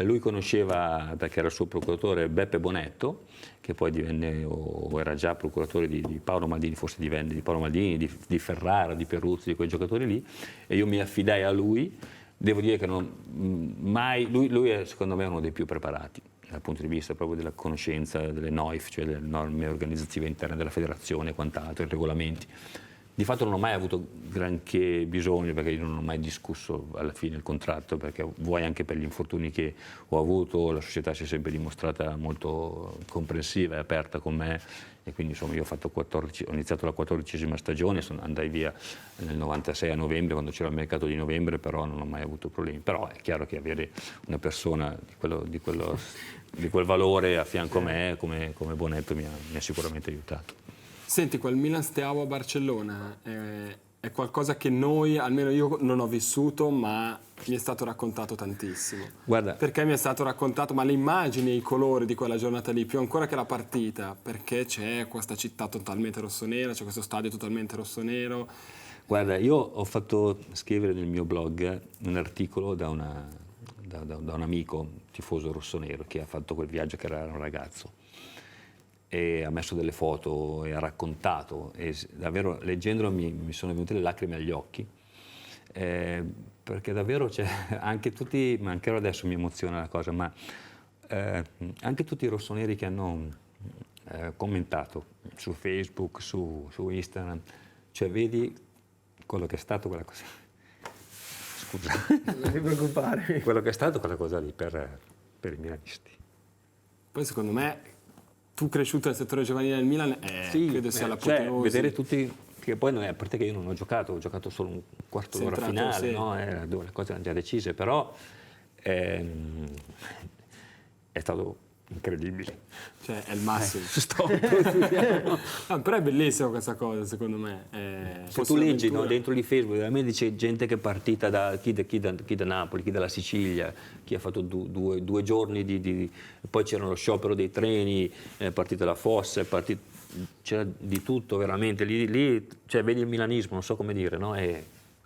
Lui conosceva, perché era il suo procuratore, Beppe Bonetto, che poi divenne, o era già procuratore di Paolo Maldini, forse divenne di Paolo Maldini, di Ferrara, di Peruzzi, di quei giocatori lì, e io mi affidai a lui. Devo dire che lui è secondo me uno dei più preparati dal punto di vista proprio della conoscenza delle NOIF, cioè delle norme organizzative interne della federazione e quant'altro, i regolamenti. Di fatto non ho mai avuto granché bisogno, perché io non ho mai discusso alla fine il contratto, perché vuoi anche per gli infortuni che ho avuto, la società si è sempre dimostrata molto comprensiva e aperta con me, e quindi insomma io ho iniziato la 14ª stagione, andai via nel 96 a novembre, quando c'era il mercato di novembre, però non ho mai avuto problemi. Però è chiaro che avere una persona di quel valore a fianco a me, come Bonetto, mi ha sicuramente aiutato. Senti, quel Milan Steaua Barcellona è qualcosa che noi, almeno io non ho vissuto, ma mi è stato raccontato tantissimo. Guarda, Perché mi è stato raccontato, ma le immagini e i colori di quella giornata lì, più ancora che la partita, perché c'è questa città totalmente rossonera, c'è questo stadio totalmente rossonero. guarda, io ho fatto scrivere nel mio blog un articolo da un amico tifoso rossonero che ha fatto quel viaggio, che era un ragazzo, e ha messo delle foto e ha raccontato, e davvero leggendolo mi sono venute le lacrime agli occhi, perché davvero c'è anche tutti, ma anche adesso mi emoziona la cosa, ma anche tutti i rossoneri che hanno commentato su Facebook, su Instagram, cioè vedi quello che è stato quella cosa, scusa, Non ti preoccupare. quello che è stato quella cosa lì per i milanisti. Poi secondo me, tu cresciuto nel settore giovanile del Milan, credo sia l'apoteosi. Vedere tutti, che poi non è, a parte che io non ho giocato solo un quarto d'ora Sei entrato, finale, sì. no? Dove le cose erano già decise, però è stato incredibile. Cioè, è il massimo. No, Però è bellissima questa cosa, secondo me. se Fosse tu leggi, un'avventura. no, dentro di Facebook, veramente c'è gente che è partita da chi da Napoli, chi dalla Sicilia, chi ha fatto due giorni poi c'era lo sciopero dei treni, è partita la Fossa, c'era di tutto veramente, lì cioè, vedi il milanismo, non so come dire, no? È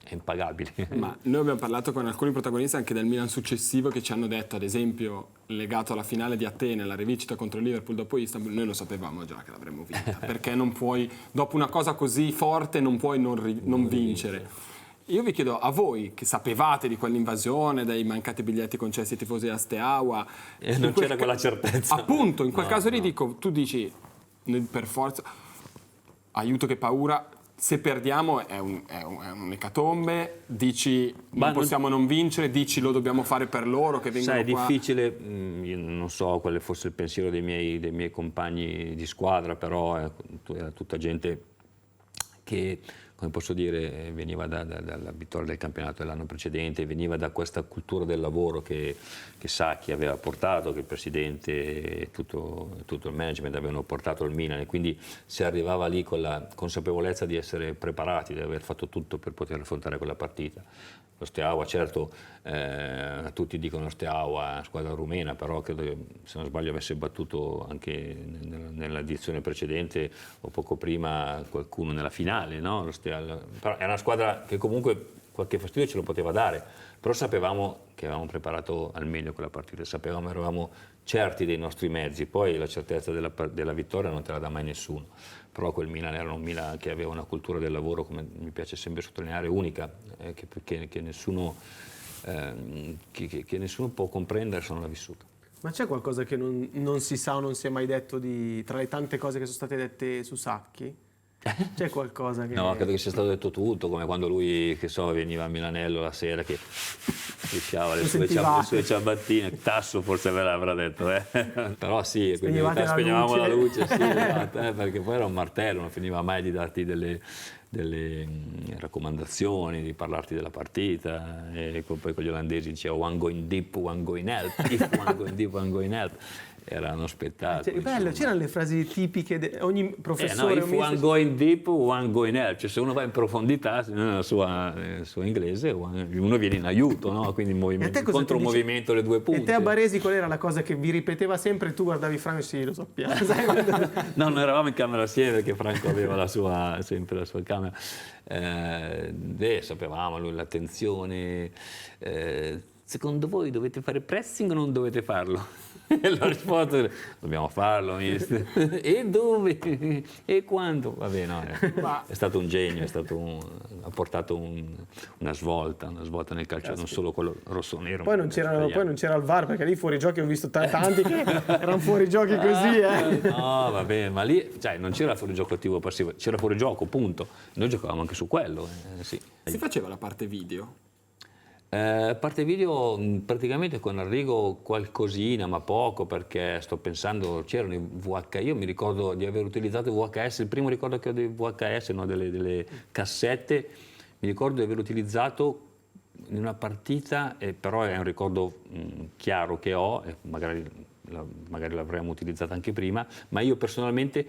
impagabile. Ma noi abbiamo parlato con alcuni protagonisti anche del Milan successivo che ci hanno detto, ad esempio, legato alla finale di Atene, la rivincita contro il Liverpool dopo Istanbul, noi lo sapevamo già che l'avremmo vinta, perché non puoi, dopo una cosa così forte, non puoi non vincere. Io vi chiedo a voi, che sapevate di quell'invasione, dei mancati biglietti concessi ai tifosi a Steaua... Non c'era quella certezza. Appunto, in quel caso lì dico, tu dici, per forza, aiuto che paura... Se perdiamo è un'ecatombe, dici non possiamo non vincere, dici lo dobbiamo fare per loro che vengono Sai, è qua. difficile, io non so quale fosse il pensiero dei miei compagni di squadra, però era tutta gente che come posso dire, veniva dalla vittoria del campionato dell'anno precedente, veniva da questa cultura del lavoro che Sacchi aveva portato, che il presidente e tutto il management avevano portato al Milan, e quindi si arrivava lì con la consapevolezza di essere preparati, di aver fatto tutto per poter affrontare quella partita. Lo Steaua, certo, tutti dicono Steaua, squadra rumena, però credo che, se non sbaglio, avesse battuto anche nella edizione precedente o poco prima qualcuno nella finale, no? Però era una squadra che comunque qualche fastidio ce lo poteva dare, però sapevamo che avevamo preparato al meglio quella partita, sapevamo, eravamo certi dei nostri mezzi, poi la certezza della vittoria non te la dà mai nessuno. Però quel Milan era un Milan che aveva una cultura del lavoro, come mi piace sempre sottolineare, unica, che nessuno può comprendere se non l'ha vissuta. Ma c'è qualcosa che non si sa o non si è mai detto tra le tante cose che sono state dette su Sacchi? C'è qualcosa che... No, credo che sia stato detto tutto, come quando lui, che so, veniva a Milanello la sera che strisciava le sue ciabattine, Tasso forse ve l'avrà detto, però sì, quindi spegnevamo la luce, sì, esatto, perché poi era un martello, non finiva mai di darti delle raccomandazioni, di parlarti della partita, e poi con gli olandesi diceva one going deep, one going help, if one going deep, one going help. Era uno spettacolo. Bello, c'erano le frasi tipiche, ogni professore... if one going deep, one going help, cioè se uno va in profondità nella sua inglese, uno viene in aiuto, no? Quindi il contromovimento, le due punte. E te a Baresi qual era la cosa che vi ripeteva sempre e tu guardavi Franco e sì, lo sappiamo. No, non eravamo in camera assieme perché Franco aveva sempre la sua camera. Sapevamo lui l'attenzione. Secondo voi dovete fare pressing o non dovete farlo? E la risposta: dobbiamo farlo, mister. E dove? E quando? Vabbè, no, è stato un genio, ha portato una svolta nel calcio, non solo quello rosso-nero. Poi non c'era il VAR, perché lì fuori giochi ho visto tanti che erano fuori giochi così. No, vabbè, ma lì non c'era fuorigioco attivo o passivo, c'era fuorigioco, punto. Noi giocavamo anche su quello. Sì. Si faceva la parte video? A parte video, praticamente con Arrigo qualcosina, ma poco, perché sto pensando, c'erano i VHS, io mi ricordo di aver utilizzato i VHS, il primo ricordo che ho dei VHS, no, delle cassette, mi ricordo di aver utilizzato in una partita, però è un ricordo chiaro che ho, magari l'avremmo utilizzata anche prima, ma io personalmente,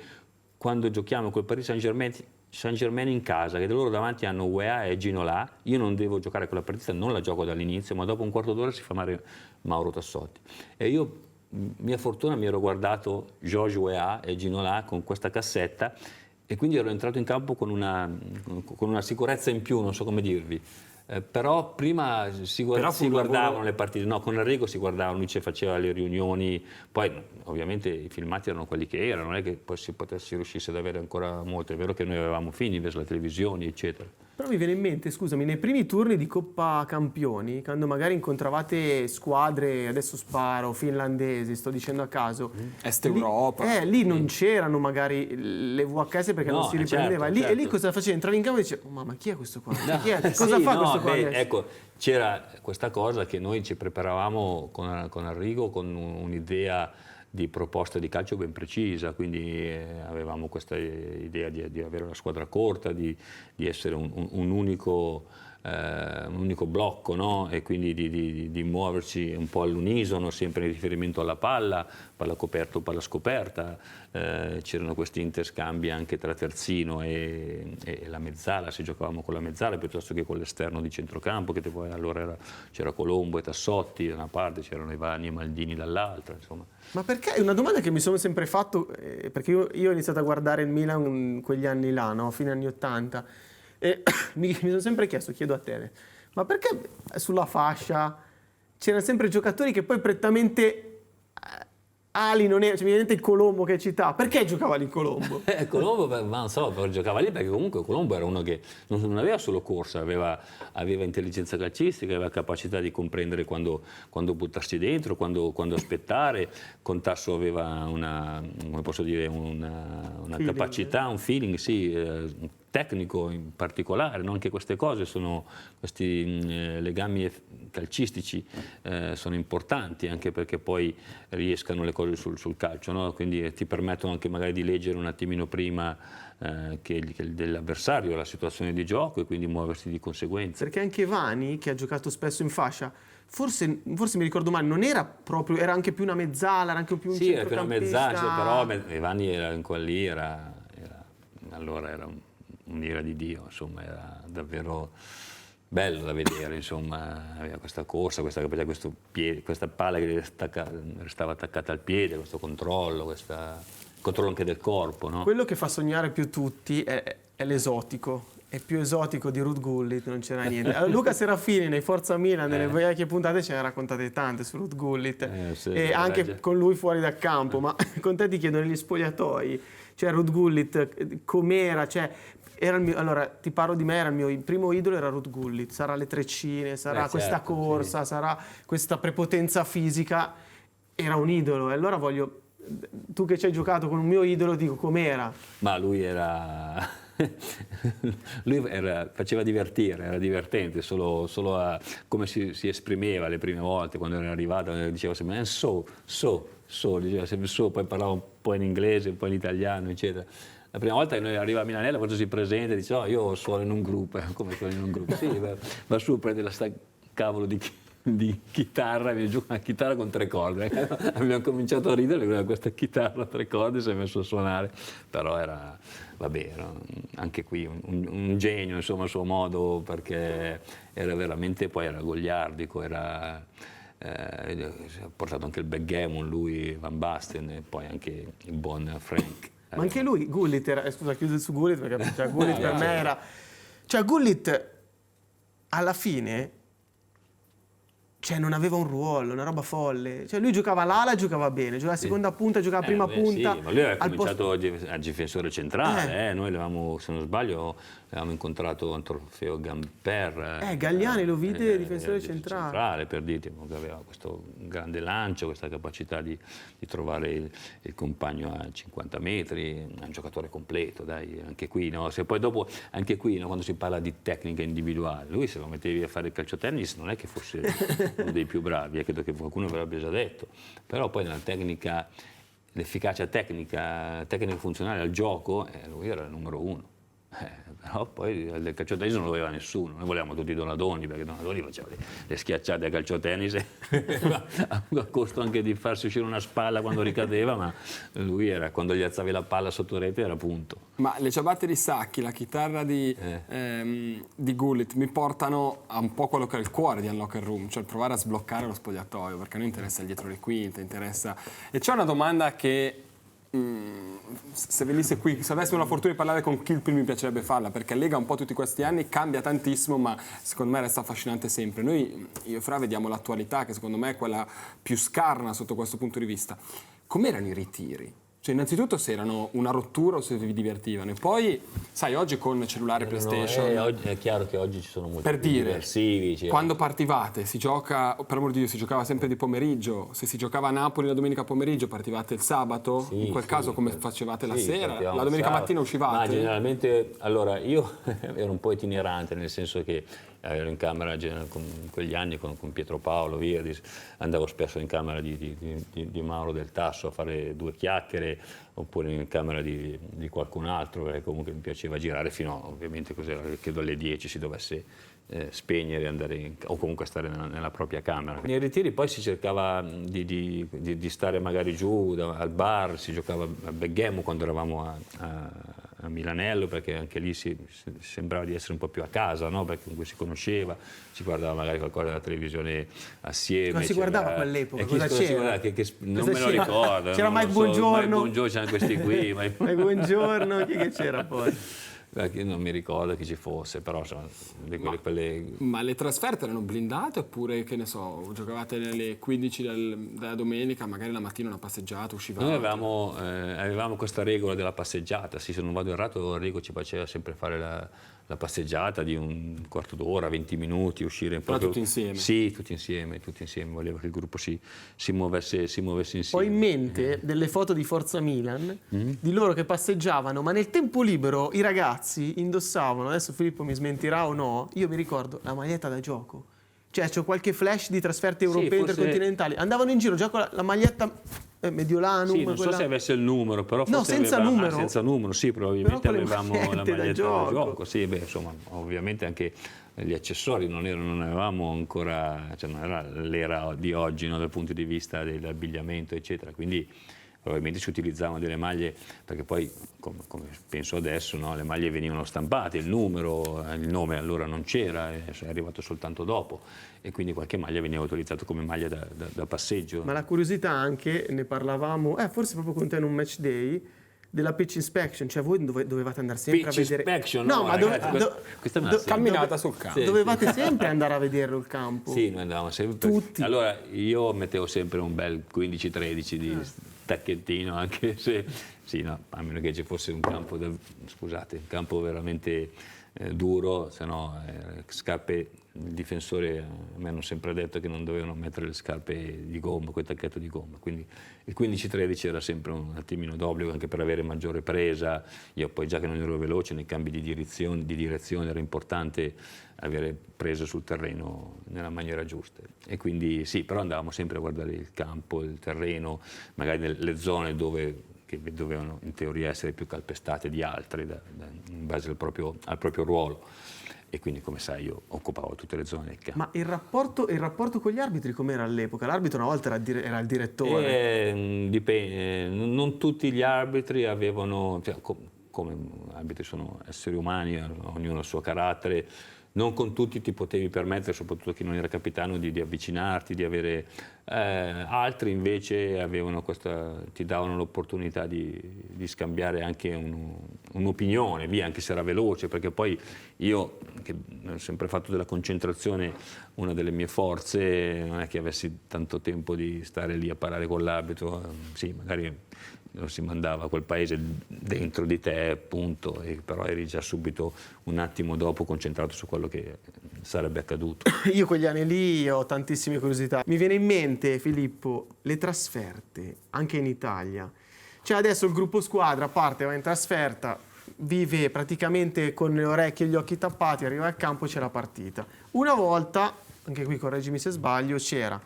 quando giochiamo col Paris Saint-Germain in casa, che loro davanti hanno UEA e Ginola, io non devo giocare quella partita, non la gioco dall'inizio, ma dopo un quarto d'ora si fa male Mauro Tassotti. E io, mia fortuna, mi ero guardato Georges UEA e Ginola con questa cassetta, e quindi ero entrato in campo con una sicurezza in più, non so come dirvi. Però prima si guardavano le partite, no, con Arrigo si guardavano, lui ci faceva le riunioni, poi ovviamente i filmati erano quelli che erano, non è che poi si riuscisse ad avere ancora molto, è vero che noi avevamo Fininvest, la televisione, eccetera. Però mi viene in mente, scusami, nei primi turni di Coppa Campioni, quando magari incontravate squadre, adesso sparo, finlandesi, sto dicendo a caso, Est Europa. Lì non c'erano magari le VHS perché non si riprendeva. Certo. E lì cosa faceva? Entravi in campo e dicevi, ma chi è questo qua? No, Cosa fa questo qua? Ecco, c'era questa cosa che noi ci preparavamo con Arrigo con un'idea di proposta di calcio ben precisa, quindi avevamo questa idea di avere una squadra corta, di essere un unico blocco, no? E quindi di muoverci un po' all'unisono, sempre in riferimento alla palla coperta o palla scoperta. C'erano questi interscambi anche tra terzino e la mezzala, se giocavamo con la mezzala piuttosto che con l'esterno di centrocampo, che poi allora c'era Colombo e Tassotti da una parte, c'erano Ivani e Maldini dall'altra, insomma. Ma perché? È una domanda che mi sono sempre fatto, perché io ho iniziato a guardare il Milan in quegli anni là, no? Fine anni 80, e mi sono sempre chiesto, chiedo a te, ma perché sulla fascia c'erano sempre giocatori che poi prettamente ali non era, cioè mi viene in mente il Colombo che citava, perché giocava lì Colombo? Colombo, ma non so, giocava lì perché comunque Colombo era uno che non aveva solo corsa, aveva intelligenza calcistica, aveva capacità di comprendere quando buttarsi dentro, quando aspettare. Con Tasso aveva una capacità, un feeling, sì, tecnico in particolare, no? Anche queste cose questi legami calcistici sono importanti, anche perché poi riescano le cose sul calcio, no? Quindi ti permettono anche magari di leggere un attimino prima che dell'avversario la situazione di gioco e quindi muoversi di conseguenza. Perché anche Vani, che ha giocato spesso in fascia, forse mi ricordo male, non era proprio, era anche più una mezzala, era anche più un Sì, era più una centrocampista. mezzala, però Vani era in quella lì, allora era un'ira di Dio, insomma, era davvero bello da vedere, insomma, aveva questa corsa, questa palla che restava attaccata al piede, questo controllo anche del corpo, no? Quello che fa sognare più tutti è l'esotico. È più esotico di Ruud Gullit, non c'era niente. Luca Serafini nei Forza Milan, nelle vecchie puntate, ce ne raccontate tante su Ruud Gullit Sì, e anche con lui fuori dal campo, ma con te ti chiedono negli spogliatoi, cioè Ruud Gullit com'era, cioè allora ti parlo di me, il primo idolo era Ruud Gullit, sarà le treccine, sarà questa corsa, sì, sarà questa prepotenza fisica, era un idolo e allora tu che ci hai giocato con un mio idolo, dico com'era? Ma lui faceva divertire, era divertente, solo come si esprimeva le prime volte quando era arrivato, diceva sempre diceva sempre poi parlava un po' in inglese, un po' in italiano, eccetera. La prima volta che noi arriva a Milanello, quando si presenta, dice io suono in un gruppo, come suono in un gruppo? Sì, va su, prende la cavolo di chitarra, viene giù una chitarra con 3 corde. Abbiamo cominciato a ridere con questa chitarra a 3 corde, si è messo a suonare, però era anche qui un genio, insomma, a suo modo, perché era veramente, poi era goliardico, ha portato anche il backgammon lui, Van Basten, e poi anche il buon Frank. Ma anche lui, Gullit era, scusa, chiudo su Gullit perché cioè, Gullit per me era, cioè Gullit alla fine, cioè non aveva un ruolo, una roba folle, cioè lui giocava l'ala, giocava bene, giocava seconda punta, giocava prima punta. Sì, ma lui aveva cominciato a difensore centrale, noi l'avevamo, se non sbaglio, avevamo incontrato un trofeo Gamper. Galliani lo vide difensore centrale. Per dirti, che aveva questo grande lancio, questa capacità di trovare il compagno a 50 metri, un giocatore completo, dai, anche qui, no? Se poi dopo, anche qui, no, quando si parla di tecnica individuale, lui se lo mettevi a fare il calciotennis non è che fosse uno dei più bravi, credo che qualcuno ve l'abbia già detto, però poi nella tecnica, l'efficacia tecnica funzionale al gioco, lui era il numero 1. Però poi del calciotennis non lo aveva nessuno, noi volevamo tutti Donadoni, perché Donadoni faceva le schiacciate a calciotennis a costo anche di farsi uscire una spalla quando ricadeva, ma lui era, quando gli alzavi la palla sotto rete era punto. Ma le ciabatte di Sacchi, la chitarra di Gullit mi portano a un po' quello che è il cuore di Unlocker Room, cioè provare a sbloccare lo spogliatoio, perché a noi interessa il dietro le quinte, interessa... E c'è una domanda che se venisse qui, se avessimo la fortuna di parlare con Kilpin mi piacerebbe farla, perché lega un po' tutti questi anni, cambia tantissimo, ma secondo me resta affascinante sempre. Noi, io e Fra, vediamo l'attualità, che secondo me è quella più scarna sotto questo punto di vista. Com'erano i ritiri? Cioè, innanzitutto se erano una rottura o se vi divertivano, e poi, sai, oggi con cellulare, PlayStation... Oggi, è chiaro che oggi ci sono molti per dire, diversivi. Cioè. Quando partivate, si gioca, per amor di Dio, si giocava sempre di pomeriggio, se si giocava a Napoli la domenica pomeriggio partivate il sabato, in quel caso come facevate la sera? La domenica mattina uscivate? Ma generalmente, allora, io ero un po' itinerante, nel senso che ero in camera in quegli anni con Pietro Paolo Virdis, andavo spesso in camera di Mauro Del Tasso a fare 2 chiacchiere, oppure in camera di qualcun altro, perché comunque mi piaceva girare fino a, ovviamente credo alle 10 si dovesse spegnere e andare o comunque stare nella propria camera. Nei ritiri poi si cercava di stare magari giù al bar, si giocava a backgammon quando eravamo a Milanello, perché anche lì sembrava di essere un po' più a casa, no? Perché comunque si conosceva, si guardava magari qualcosa della televisione assieme. Cosa si guardava a quell'epoca? Cosa c'era? Non me lo ricordo. C'era Mike Buongiorno. Mike Buongiorno, c'erano questi qui. Mike Buongiorno, chi che c'era poi? Io non mi ricordo chi ci fosse, però insomma, quelle... Ma le trasferte erano blindate oppure, che ne so, giocavate alle 15 della domenica, magari la mattina una passeggiata, uscivate? Noi avevamo questa regola della passeggiata, sì, se non vado errato Enrico ci faceva sempre fare la la passeggiata di un quarto d'ora, 20 minuti, uscire proprio... tutti insieme? Sì, tutti insieme, volevo che il gruppo si muovesse insieme. Ho in mente delle foto di Forza Milan, di loro che passeggiavano, ma nel tempo libero i ragazzi indossavano, adesso Filippo mi smentirà o no, io mi ricordo la maglietta da gioco. Cioè c'ho qualche flash di trasferte europee intercontinentali, andavano in giro già con la maglietta Mediolanum. Sì, non so se avesse il numero, però forse no, senza numero. Senza numero, sì, probabilmente avevamo la maglietta da gioco. Sì, beh, insomma, ovviamente anche gli accessori non avevamo ancora, cioè non era l'era di oggi, no, dal punto di vista dell'abbigliamento, eccetera, quindi probabilmente si utilizzavano delle maglie, perché poi, come penso adesso, no, le maglie venivano stampate, il nome allora non c'era, è arrivato soltanto dopo, e quindi qualche maglia veniva utilizzata come maglia da passeggio. Ma la curiosità anche, ne parlavamo, forse proprio con te in un match day, della pitch inspection, cioè voi dovevate andare sempre pitch a vedere... inspection, no, ma camminata sul campo. Dovevate sempre andare a vederlo il campo. Sì, noi andavamo sempre. Tutti. Allora, io mettevo sempre un bel 15-13 di tacchettino, anche se, sì, no, a meno che ci fosse un campo, un campo veramente duro, se no scarpe, il difensore a me hanno sempre detto che non dovevano mettere le scarpe di gomma, quel tacchetto di gomma, quindi il 15-13 era sempre un attimino d'obbligo anche per avere maggiore presa. Io poi, già che non ero veloce nei cambi di direzione era importante avere presa sul terreno nella maniera giusta, e quindi sì, però andavamo sempre a guardare il campo, il terreno, magari nelle zone che dovevano in teoria essere più calpestate di altre in base al proprio ruolo, e quindi, come sai, io occupavo tutte le zone del campo. Ma il rapporto con gli arbitri com'era all'epoca? L'arbitro una volta era il direttore. Dipende, non tutti gli arbitri avevano, cioè, come arbitri sono esseri umani, ognuno ha il suo carattere. Non con tutti ti potevi permettere, soprattutto chi non era capitano, di avvicinarti, di avere... altri invece ti davano l'opportunità di scambiare anche un'opinione, via, anche se era veloce, perché poi io, che ho sempre fatto della concentrazione una delle mie forze, non è che avessi tanto tempo di stare lì a parlare con l'arbitro, sì, magari lo si mandava a quel paese dentro di te, appunto, però eri già subito un attimo dopo concentrato su quello che sarebbe accaduto. Io quegli anni lì ho tantissime curiosità. Mi viene in mente, Filippo, le trasferte, anche in Italia. Cioè adesso il gruppo squadra parte, va in trasferta, vive praticamente con le orecchie e gli occhi tappati, arriva al campo e c'è la partita. Una volta, anche qui correggimi se sbaglio, c'era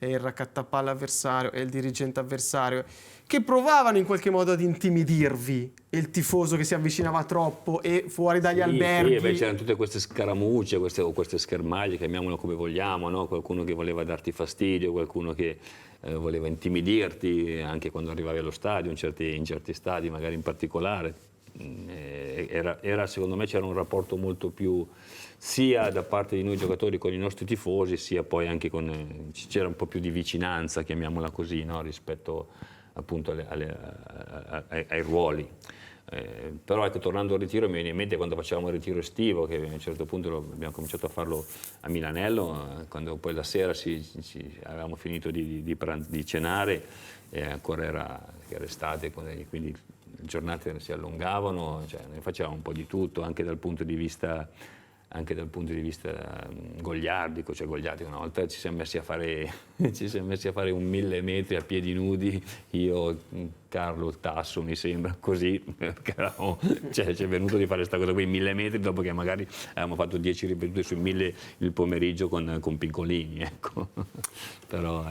il raccattapalla avversario e il dirigente avversario che provavano in qualche modo ad intimidirvi, e il tifoso che si avvicinava troppo e fuori dagli alberghi. Sì, c'erano tutte queste scaramucce, queste schermaglie, chiamiamole come vogliamo, no? Qualcuno che voleva darti fastidio, qualcuno che voleva intimidirti, anche quando arrivavi allo stadio, in certi stadi magari in particolare. Secondo me c'era un rapporto molto più, sia da parte di noi giocatori con i nostri tifosi, sia poi anche c'era un po' più di vicinanza, chiamiamola così, no? Rispetto appunto ai ruoli. Però ecco, tornando al ritiro, mi viene in mente quando facevamo il ritiro estivo, che a un certo punto abbiamo cominciato a farlo a Milanello, quando poi la sera avevamo finito di cenare, e ancora era estate, quindi le giornate si allungavano, cioè noi facevamo un po' di tutto, anche dal punto di vista goliardico, cioè goliardico. Una volta ci siamo messi a fare 1.000 metri a piedi nudi, io, Carlo, il Tasso, mi sembra, così, perché ci è venuto di fare questa cosa qui, 1.000 metri, dopo che magari avevamo fatto 10 ripetute sui 1.000 il pomeriggio con piccolini, ecco. Però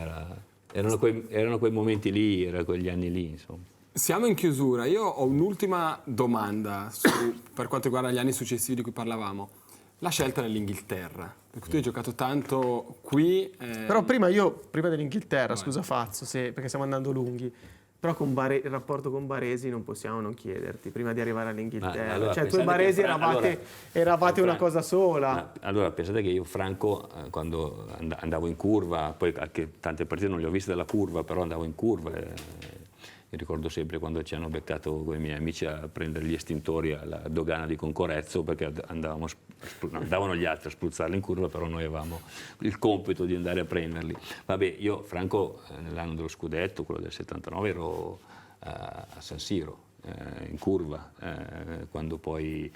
erano quei momenti lì, erano quegli anni lì, insomma. Siamo in chiusura, io ho un'ultima domanda per quanto riguarda gli anni successivi di cui parlavamo. La scelta dell'Inghilterra, perché tu hai giocato tanto qui. Però prima dell'Inghilterra, scusa Fazzo, perché stiamo andando lunghi, però il rapporto con Baresi non possiamo non chiederti, prima di arrivare all'Inghilterra. Allora, cioè tu e Baresi eravate una cosa sola. Allora, pensate che io, Franco, quando andavo in curva, poi anche tante partite non le ho viste dalla curva, però andavo in curva. Mi ricordo sempre quando ci hanno beccato con i miei amici a prendere gli estintori alla dogana di Concorezzo, perché andavano gli altri a spruzzarli in curva, però noi avevamo il compito di andare a prenderli. Vabbè, io, Franco, nell'anno dello scudetto, quello del 79, ero a San Siro, in curva, quando poi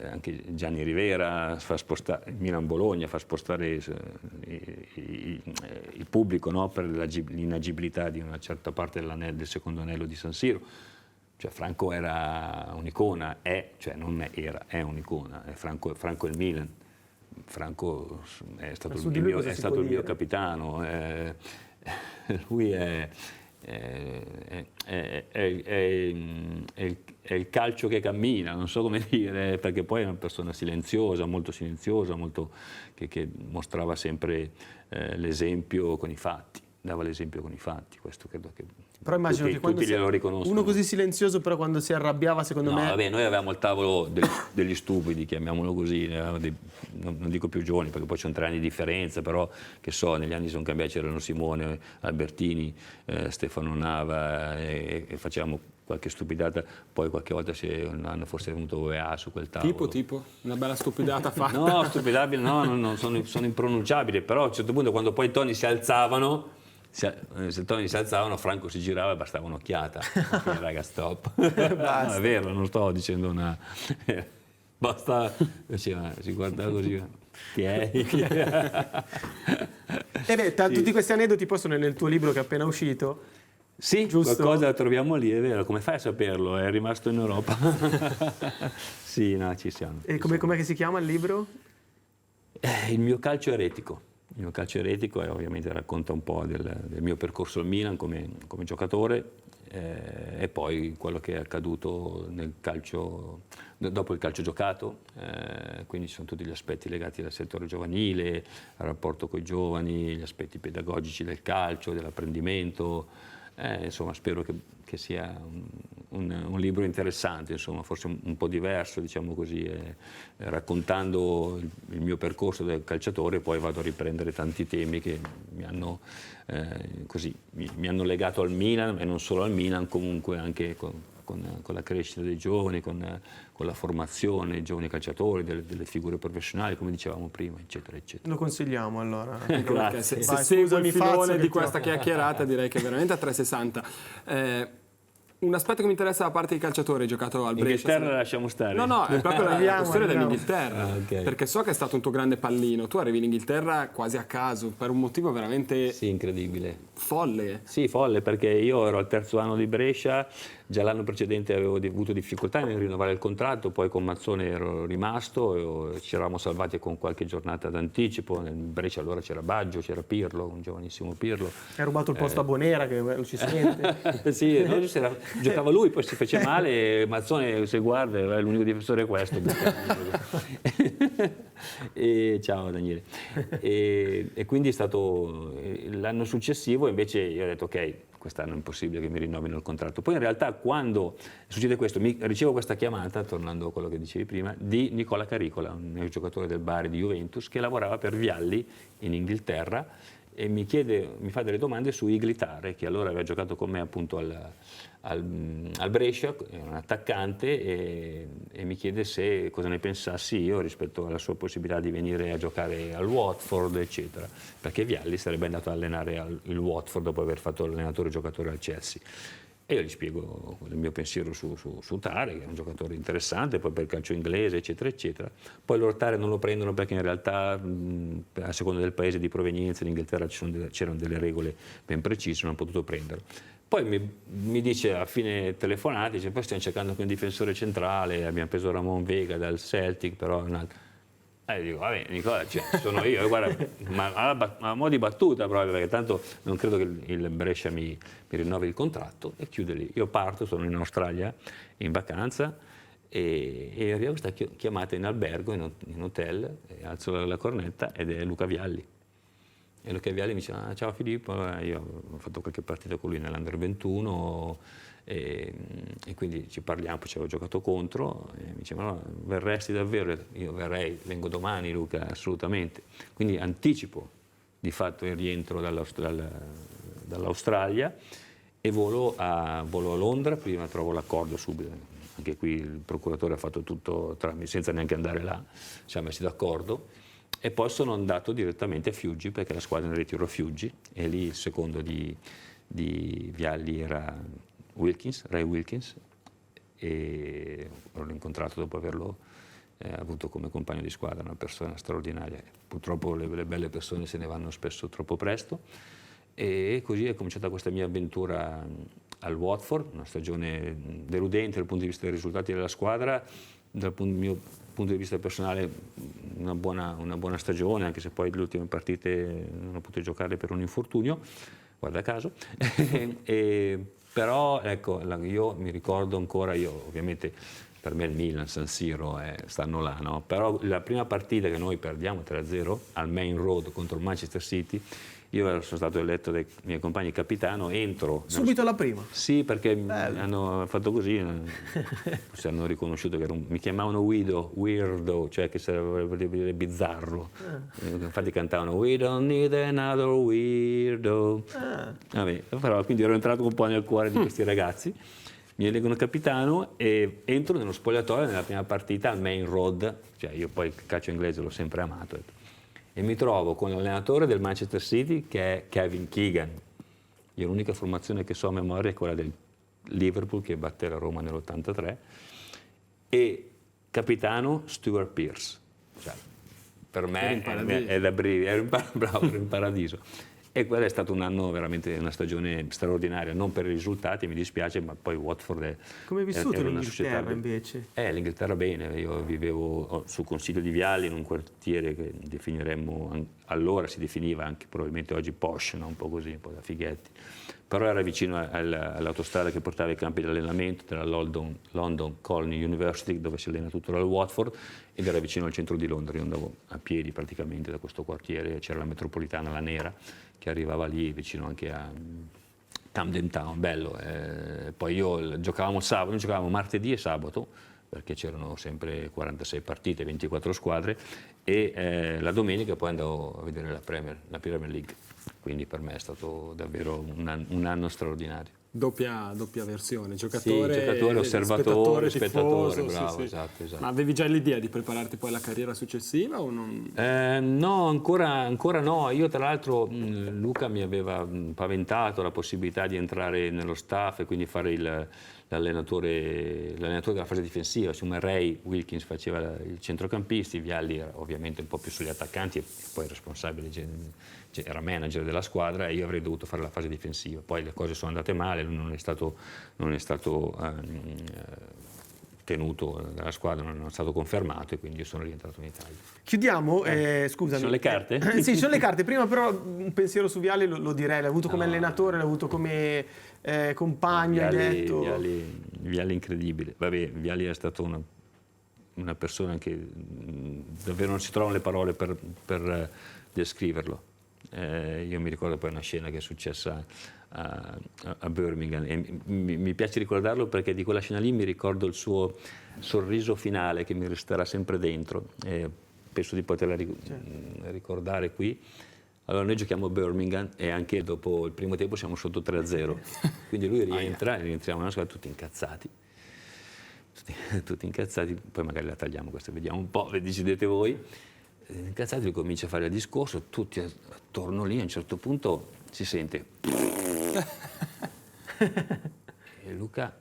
anche Gianni Rivera fa spostare il Milan-Bologna, fa spostare il pubblico, no, per l'inagibilità di una certa parte del secondo anello di San Siro. Cioè Franco era un'icona, è un'icona, è Franco il Milan. Franco è stato il mio capitano, lui è il calcio che cammina, non so come dire, perché poi è una persona silenziosa, molto che mostrava sempre l'esempio con i fatti, dava l'esempio con i fatti, questo credo che però immagino che quando tutti glielo riconoscono. Uno così silenzioso, però quando si arrabbiava, secondo me... Vabbè, noi avevamo il tavolo degli stupidi, chiamiamolo così, non dico più giovani, perché poi c'erano 3 anni di differenza, però che so, negli anni sono cambiati, c'erano Simone, Albertini, Stefano Nava, e facevamo qualche stupidata, poi qualche volta hanno forse venuto OEA su quel tavolo. Tipo? Una bella stupidata fatta? No, stupidabile, no, sono impronunciabili, però a un certo punto quando poi i toni si alzavano, se i toni si alzavano, Franco si girava e bastava un'occhiata. Raga, stop. No, è vero, non sto dicendo una... Basta, si guardava così. Chi è? E beh, tutti questi aneddoti poi sono nel tuo libro che è appena uscito. Sì, giusto? Qualcosa la troviamo lì, è vero. Come fai a saperlo? È rimasto in Europa. Sì, no, ci siamo. E com'è che si chiama il libro? Il mio calcio eretico. Il mio calcio eretico ovviamente racconta un po' del mio percorso al Milan come giocatore e poi quello che è accaduto nel calcio, dopo il calcio giocato, quindi ci sono tutti gli aspetti legati al settore giovanile, al rapporto con i giovani, gli aspetti pedagogici del calcio, dell'apprendimento. Insomma, spero che sia un libro interessante, insomma, forse un po' diverso, diciamo così, raccontando il mio percorso da calciatore, poi vado a riprendere tanti temi che mi hanno legato al Milan, e non solo al Milan, comunque anche con la crescita dei giovani, con la formazione dei giovani calciatori, delle figure professionali, come dicevamo prima, eccetera, eccetera. Lo consigliamo allora. Grazie. Se Vai, seguo scusami, il filone Fazio, di che questa chiacchierata, direi che è veramente a 360. Un aspetto che mi interessa da parte dei calciatori, hai giocato al Brescia. Inghilterra la lasciamo stare. No, è proprio la storia andiamo. dell'Inghilterra, Okay. perché so che è stato un tuo grande pallino. Tu arrivi in Inghilterra quasi a caso, per un motivo veramente Sì, incredibile. folle. Sì, folle, perché io ero al 3° anno di Brescia, già l'anno precedente avevo avuto difficoltà nel rinnovare il contratto, poi con Mazzone ero rimasto, ci eravamo salvati con qualche giornata d'anticipo. Nel Brescia allora c'era Baggio, c'era Pirlo, un giovanissimo Pirlo. Hai rubato il posto a Bonera, che ci sente. Sì, no, giocava lui, poi si fece male, e Mazzone, se guarda, è l'unico difensore questo. E, ciao Daniele. E quindi è stato l'anno successivo, invece io ho detto ok, quest'anno è impossibile che mi rinnovino il contratto. Poi in realtà quando succede questo, ricevo questa chiamata, tornando a quello che dicevi prima, di Nicola Caricola, un ex giocatore del Bari di Juventus, che lavorava per Vialli in Inghilterra, e mi fa delle domande su Iglitare, che allora aveva giocato con me appunto al Brescia, era un attaccante, e mi chiede cosa ne pensassi io rispetto alla sua possibilità di venire a giocare al Watford, eccetera, perché Vialli sarebbe andato a allenare il Watford dopo aver fatto l'allenatore giocatore al Chelsea. E io gli spiego il mio pensiero su Tare, che è un giocatore interessante, poi per il calcio inglese, eccetera, eccetera. Poi loro Tare non lo prendono perché in realtà, a seconda del paese di provenienza, in Inghilterra c'erano delle regole ben precise, non hanno potuto prenderlo. Poi mi dice a fine telefonata, dice, poi stiamo cercando anche un difensore centrale, abbiamo preso Ramon Vega dal Celtic, però è un altro. Dico, vabbè Nicola, sono io, guarda, ma a mo' di battuta proprio, perché tanto non credo che il Brescia mi rinnovi il contratto, e chiude lì. Io parto, sono in Australia in vacanza, e arrivo questa chiamata in albergo, in hotel, alzo la cornetta ed è Luca Vialli. E Luca Vialli mi dice, ciao Filippo, io ho fatto qualche partita con lui nell'Under 21, e quindi ci parliamo, poi ci avevo giocato contro, e mi dice, ma no, verresti davvero? Io vengo domani Luca, assolutamente. Quindi anticipo di fatto il rientro dall'Australia, e volo a Londra, prima trovo l'accordo subito, anche qui il procuratore ha fatto tutto senza neanche andare là, ci siamo messi d'accordo. E poi sono andato direttamente a Fiuggi, perché la squadra in ritiro a Fiuggi, e lì il secondo di Vialli era Ray Wilkins, e l'ho incontrato dopo averlo avuto come compagno di squadra, una persona straordinaria. Purtroppo le belle persone se ne vanno spesso troppo presto, e così è cominciata questa mia avventura al Watford, una stagione deludente dal punto di vista dei risultati della squadra, dal mio punto di vista personale una buona stagione, anche se poi le ultime partite non ho potuto giocare per un infortunio, guarda caso. Però ecco, io mi ricordo ancora, ovviamente per me il Milan, San Siro stanno là, no? Però la prima partita che noi perdiamo 3-0 al Main Road contro il Manchester City, io sono stato eletto dai miei compagni capitano, entro... Subito la prima? Sì, perché hanno fatto così, si hanno riconosciuto che mi chiamavano weirdo, cioè che vuol dire bizzarro. Infatti cantavano We don't need another weirdo. Vabbè, però quindi ero entrato un po' nel cuore di questi ragazzi. Mi eleggono capitano e entro nello spogliatoio nella prima partita al Main Road, cioè io poi il calcio inglese l'ho sempre amato. E mi trovo con l'allenatore del Manchester City che è Kevin Keegan. Io l'unica formazione che so a memoria è quella del Liverpool che batté la Roma nell'83 e capitano Stuart Pearce. Cioè, per me è da brividi, ero in paradiso. E quello è stato un anno veramente, una stagione straordinaria, non per i risultati, mi dispiace, ma poi Watford è... Come hai vissuto una l'Inghilterra società invece? L'Inghilterra bene, io vivevo sul consiglio di Viale in un quartiere che definiremmo, allora si definiva anche probabilmente oggi posh, no? Un po' così, un po' da fighetti, però era vicino all'autostrada che portava ai campi di allenamento della London Colney University, dove si allena tutto il Watford, ed era vicino al centro di Londra. Io andavo a piedi praticamente da questo quartiere, c'era la metropolitana, la nera, che arrivava lì vicino anche a Camden Town, bello. Poi giocavamo sabato, noi giocavamo martedì e sabato, perché c'erano sempre 46 partite, 24 squadre, e la domenica poi andavo a vedere la Premier League. Quindi per me è stato davvero un anno straordinario. Doppia versione, giocatore, osservatore, spettatore, tifoso, bravo, sì. Esatto. Ma avevi già l'idea di prepararti poi alla carriera successiva o non? No, ancora no. Io tra l'altro Luca mi aveva paventato la possibilità di entrare nello staff e quindi fare l'allenatore della fase difensiva. Insomma, Ray Wilkins faceva il centrocampisti, Vialli era ovviamente un po' più sugli attaccanti e poi responsabile, era manager della squadra, e io avrei dovuto fare la fase difensiva. Poi le cose sono andate male, lui non è stato tenuto dalla squadra, non è stato confermato, e quindi io sono rientrato in Italia. Chiudiamo, scusami. Sono le carte? Sì, sono le carte. Prima però un pensiero su Vialli lo direi, l'ha avuto come allenatore, l'ha avuto come compagno, hai detto. Vialli incredibile. Vabbè, Vialli è stato una persona che davvero non si trovano le parole per descriverlo. Io mi ricordo poi una scena che è successa a Birmingham e mi piace ricordarlo perché di quella scena lì mi ricordo il suo sorriso finale che mi resterà sempre dentro, penso di poterla ricordare qui. Allora noi giochiamo a Birmingham e anche dopo il primo tempo siamo sotto 3-0, quindi lui rientra e rientriamo nella squadra tutti incazzati. Tutti incazzati, poi magari la tagliamo questa, vediamo un po', decidete voi. Incazzati, lui comincia a fare il discorso, tutti attorno lì, a un certo punto si sente e Luca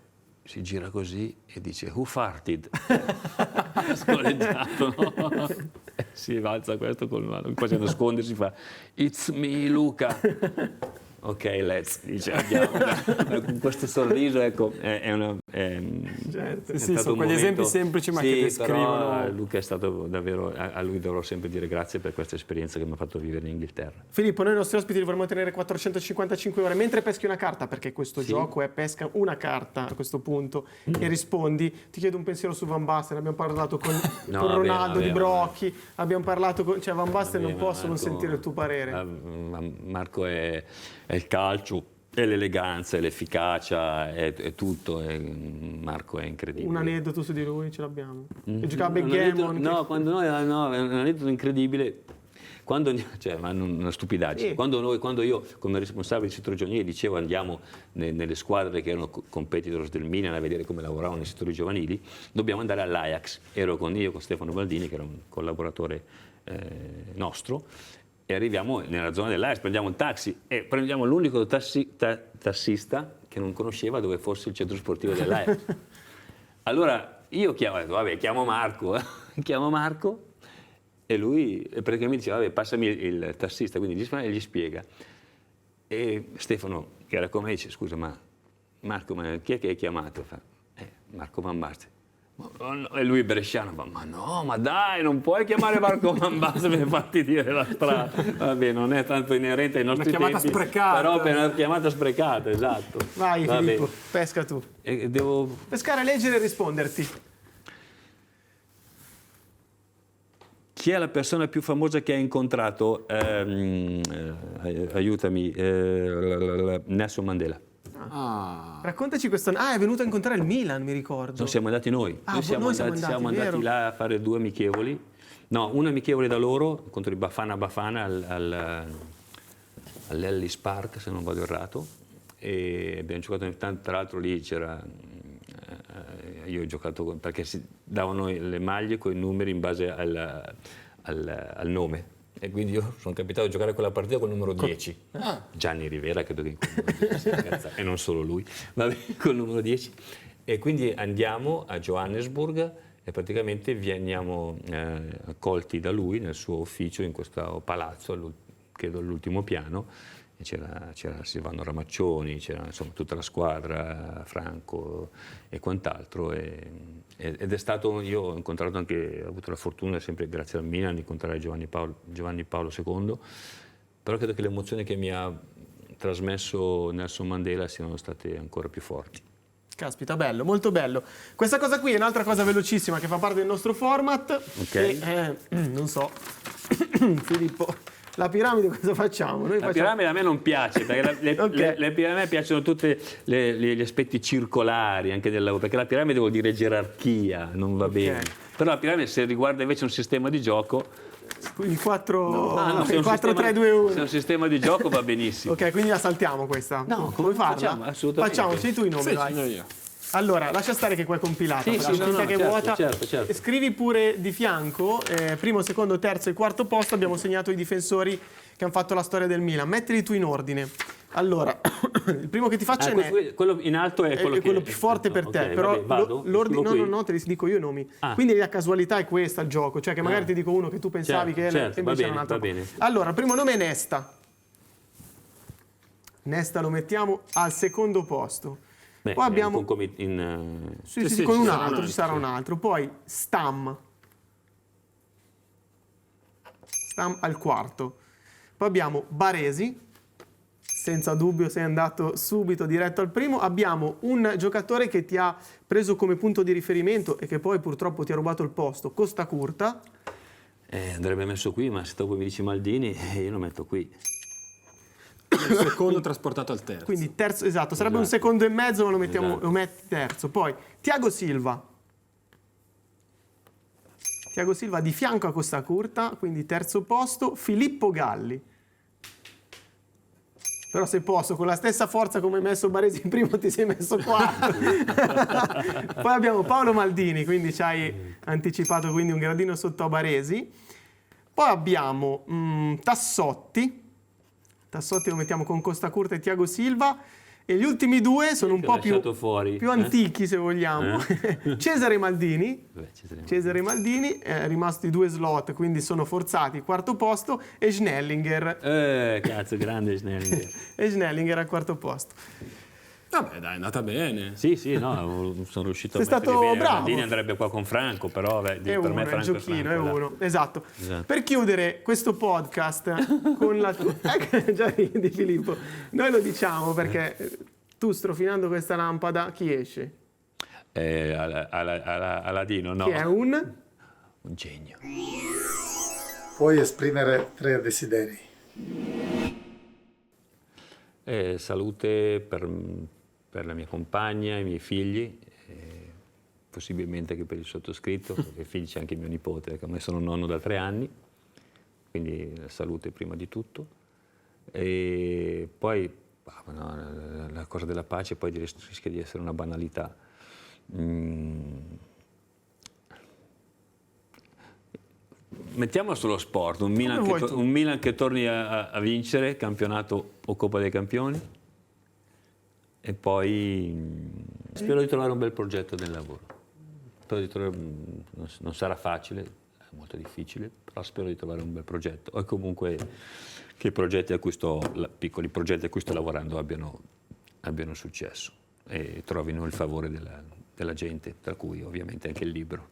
si gira così e dice "Who farted?" Scorreggiato, no? Si alza questo col mano, poi si nasconde e si fa "It's me Luca". Ok, let's, dice, andiamo. Con questo sorriso, ecco, Certo. Sì, sono quegli esempi semplici ma che descrivono. Luca è stato davvero, a lui dovrò sempre dire grazie per questa esperienza che mi ha fatto vivere in Inghilterra. Filippo, noi i nostri ospiti li vorremmo tenere 455 ore, mentre peschi una carta, perché questo gioco è pesca una carta a questo punto, e rispondi. Ti chiedo un pensiero su Van Basten, abbiamo parlato con Ronaldo, di Brocchi, abbiamo parlato con... Cioè Van Basten non posso non sentire il tuo parere. Marco è il calcio, è l'eleganza, è l'efficacia, è tutto. Marco è incredibile. Un aneddoto su di lui ce l'abbiamo. E giocava a backgammon. No, è un aneddoto incredibile. Ma una stupidaggine. Sì. Quando io, come responsabile di settori giovanili, dicevo andiamo nelle squadre che erano competitors del Milan a vedere come lavoravano nei settori giovanili, dobbiamo andare all'Ajax. Ero con Stefano Baldini, che era un collaboratore nostro, e arriviamo nella zona dell'Ajax, prendiamo un taxi e prendiamo l'unico tassista che non conosceva dove fosse il centro sportivo dell'Ajax. Allora io chiamo Marco, chiamo Marco e lui praticamente dice, vabbè, passami il tassista, quindi gli spiega. E Stefano, che era con me, dice, scusa, ma Marco, ma chi è che hai chiamato? Fa, Marco Van Basten. E lui bresciano, ma no, ma dai, non puoi chiamare Marco Van Basten per farti dire la strada. Vabbè, non è tanto inerente ai nostri tempi. Una chiamata sprecata. Però per una chiamata sprecata, esatto. Vai Filippo, pesca tu. E devo... Pescare, leggere e risponderti. Chi è la persona più famosa che hai incontrato? Aiutami, Nelson Mandela. Raccontaci questa. Ah, è venuto a incontrare il Milan, mi ricordo. Non siamo andati noi. Noi siamo andati vero? là a fare 2 amichevoli. No, un amichevole da loro contro il Bafana Bafana all'Ellis Park, se non vado errato. E abbiamo giocato, tra l'altro lì c'era... io ho giocato perché si davano le maglie con i numeri in base al nome. E quindi io sono capitato a giocare quella partita col numero 10. Gianni Rivera, credo che e non solo lui, vabbè, col numero 10. E quindi andiamo a Johannesburg e praticamente veniamo accolti da lui nel suo ufficio in questo palazzo, credo all'ultimo piano. E c'era Silvano Ramaccioni, c'era insomma tutta la squadra, Franco e quant'altro. Ed è stato, io ho incontrato anche, ho avuto la fortuna, sempre grazie al Milan, di incontrare Giovanni Paolo II, però credo che le emozioni che mi ha trasmesso Nelson Mandela siano state ancora più forti. Caspita, bello, molto bello. Questa cosa qui è un'altra cosa velocissima che fa parte del nostro format. Ok. Non so, Filippo. La piramide cosa facciamo? La piramide a me non piace, perché le piramidi piacciono tutti gli aspetti circolari anche del lavoro, perché la piramide vuol dire gerarchia, non va bene. Però la piramide, se riguarda invece un sistema di gioco... Il 4-3-2-1. Se è un sistema di gioco va benissimo. Ok, quindi la saltiamo questa. No, come farla? Facciamo, assolutamente. Facciamo, sei tu i nomi, Sì, vai. sono io. Allora, lascia stare che qua è compilata, Sì, la sì, scritta che è certo, vuota. certo. E scrivi pure di fianco, primo, secondo, terzo e quarto posto, abbiamo segnato i difensori che hanno fatto la storia del Milan. Mettili tu in ordine. Allora, il primo che ti faccio è quello in alto è quello, più forte per te, okay, però vabbè, vado? l'ordine no, te li dico io i nomi. Quindi la casualità è questa il gioco, cioè che magari ti dico uno che tu pensavi che invece era un altro. Allora, il primo nome è Nesta. Nesta lo mettiamo al secondo posto. Beh, Poi abbiamo con un altro, ci sarà un altro. Poi Stam al quarto. Poi abbiamo Baresi, senza dubbio sei andato subito diretto al primo. Abbiamo un giocatore che ti ha preso come punto di riferimento e che poi purtroppo ti ha rubato il posto, Costa Curta. Andrebbe messo qui, ma se dopo mi dici Maldini, io lo metto qui. Il secondo trasportato al terzo. Quindi terzo, esatto, sarebbe un secondo e mezzo, ma lo metti terzo. Poi Thiago Silva. Thiago Silva di fianco a Costa Curta, quindi terzo posto. Filippo Galli. Però se posso, con la stessa forza come hai messo Baresi in primo, ti sei messo quarto. Poi abbiamo Paolo Maldini, quindi ci hai anticipato quindi un gradino sotto a Baresi. Poi abbiamo Tassotti. Tassotti lo mettiamo con Costa Curta e Thiago Silva. E gli ultimi due sono un po' più antichi, se vogliamo. Cesare Maldini. Cesare Maldini, è rimasto i 2 slot, quindi sono forzati. Quarto posto. E Schnellinger. Cazzo, grande Schnellinger. E Schnellinger al quarto posto. Vabbè, dai, è andata bene. Sì, no, sono riuscito Sei a mettere stato bene. bravo. Maldini andrebbe qua con Franco, però per me Franco è il giochino, Franco, è uno. Esatto. Esatto. Per chiudere questo podcast con la già ridi Filippo. Noi lo diciamo perché tu strofinando questa lampada, chi esce? Aladino, no. Che è un genio. Puoi esprimere 3 desideri. Salute per la mia compagna, i miei figli, possibilmente anche per il sottoscritto, perché figli c'è anche mio nipote, che ormai sono nonno da 3 anni, quindi salute prima di tutto. E poi la cosa della pace poi rischia di essere una banalità. Mettiamo sullo sport, un Milan che torni a vincere campionato o Coppa dei Campioni e poi spero di trovare un bel progetto del lavoro. non sarà facile, è molto difficile, però spero di trovare un bel progetto e comunque che i progetti piccoli progetti a cui sto lavorando abbiano successo e trovino il favore della gente, tra cui ovviamente anche il libro.